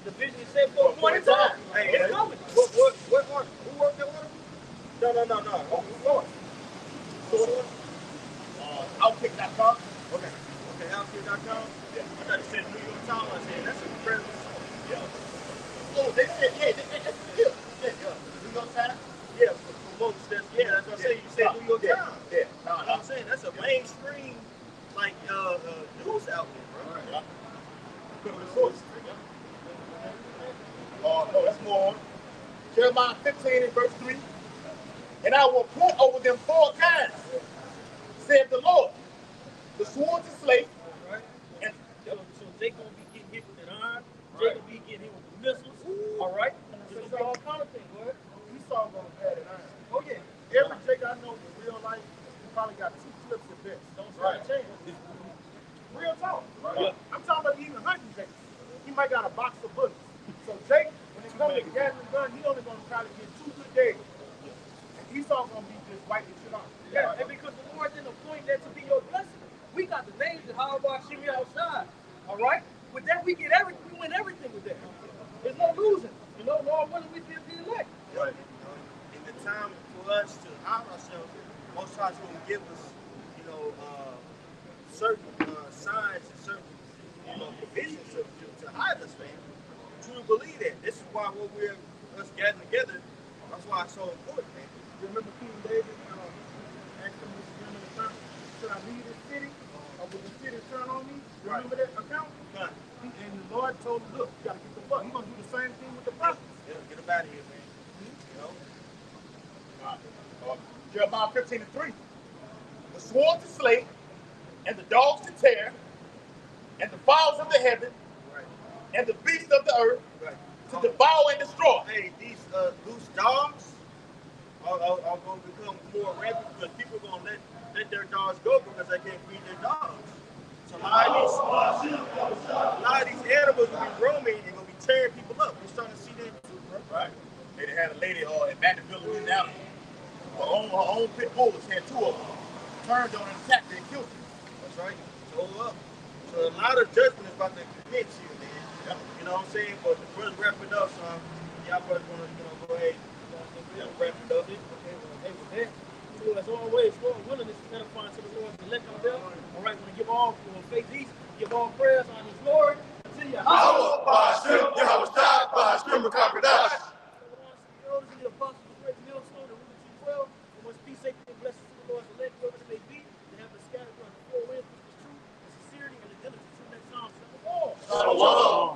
the vision is set for a point in time. Hey, it's coming. What article? Who wrote that article? No. Who wrote it? Outkick.com. Okay, Outkick.com? Yeah. I thought it said New York Times. I said, that's incredible. Yeah. Oh, they said, that's the deal. Yeah. New York Times? Yeah, promotes that. Yeah, that's what I say. You said New York Times. Yeah. You know what I'm saying? That's a mainstream, news outlet, bro. Yeah. Good with the source. No, that's more. Jeremiah 15 and verse 3. And I will appoint over them 4 kinds, saith the Lord. The sword to slay. Right. And so they gonna be getting hit with that iron. They gonna be getting hit with the missiles. All right. This is all kind of thing, boy. You saw them had an iron. Oh yeah. Every Jake I know in real life, he probably got 2 clips of this. Don't stand a chance. Real talk. Right? Yeah. I'm talking about even hunting Jake. He might got a box of bullets. So Jake, when it comes to the Gatling gun, he only gonna try to get 2 good days. Esau gonna be just wiping shit off. Yeah, and because the Lord didn't appoint that to be your blessing. We got the names of Yahweh Shem outside. All right? With that, we get everything. We win everything with that. There's no losing. Lord willing, we still be elect. Right. In the time for us to hide ourselves, most times when we give us, certain signs and certain provisions to hide us, man. Truly believe that. This is why when we're us gathering together, that's why it's so important, man. You remember King David asked him this time, should I leave this city or will the city turn on me? Remember that account? Right. And the Lord told him, look, you got to get the fuck. He's going to do the same thing with the prophets. Yeah, get them out of here, man. Jeremiah 15 and 3. The sword to slay, and the dogs to tear, and the fowls of the heaven, and the beasts of the earth, to devour and destroy. Hey, these loose dogs are going to become more rampant because people are going to let their dogs go because they can't feed their dogs. So a lot of these animals will be roaming and going to be tearing people up. We're starting to see that too, bro. Right. They had a lady in Vanderbilt, Louisiana. Her own pit bulls had 2 of them. Turned on and attacked her and killed her. That's right. So a lot of judgment is about to commence here, man. You know what I'm saying? But the brothers wrap it up, son. Y'all brothers want to, go ahead, wrap it up. Okay, well, hey, with that, as always, Lord willing, this is edifying to the Lord's elect out there. All right, we're going to give all faith east, give all prayers on his Lord. Until you Yahweh, Ba'ashem, Yahweh Shai, Ba'ashem, Rakakadash. elders and the apostles of the great millstone and Ruben T12. And once peace, safety, and blessings to the Lord's elect, whoever it may be, they have been scattered throughout the four winds with the truth, the sincerity, and the diligence to the next psalm. Shalom.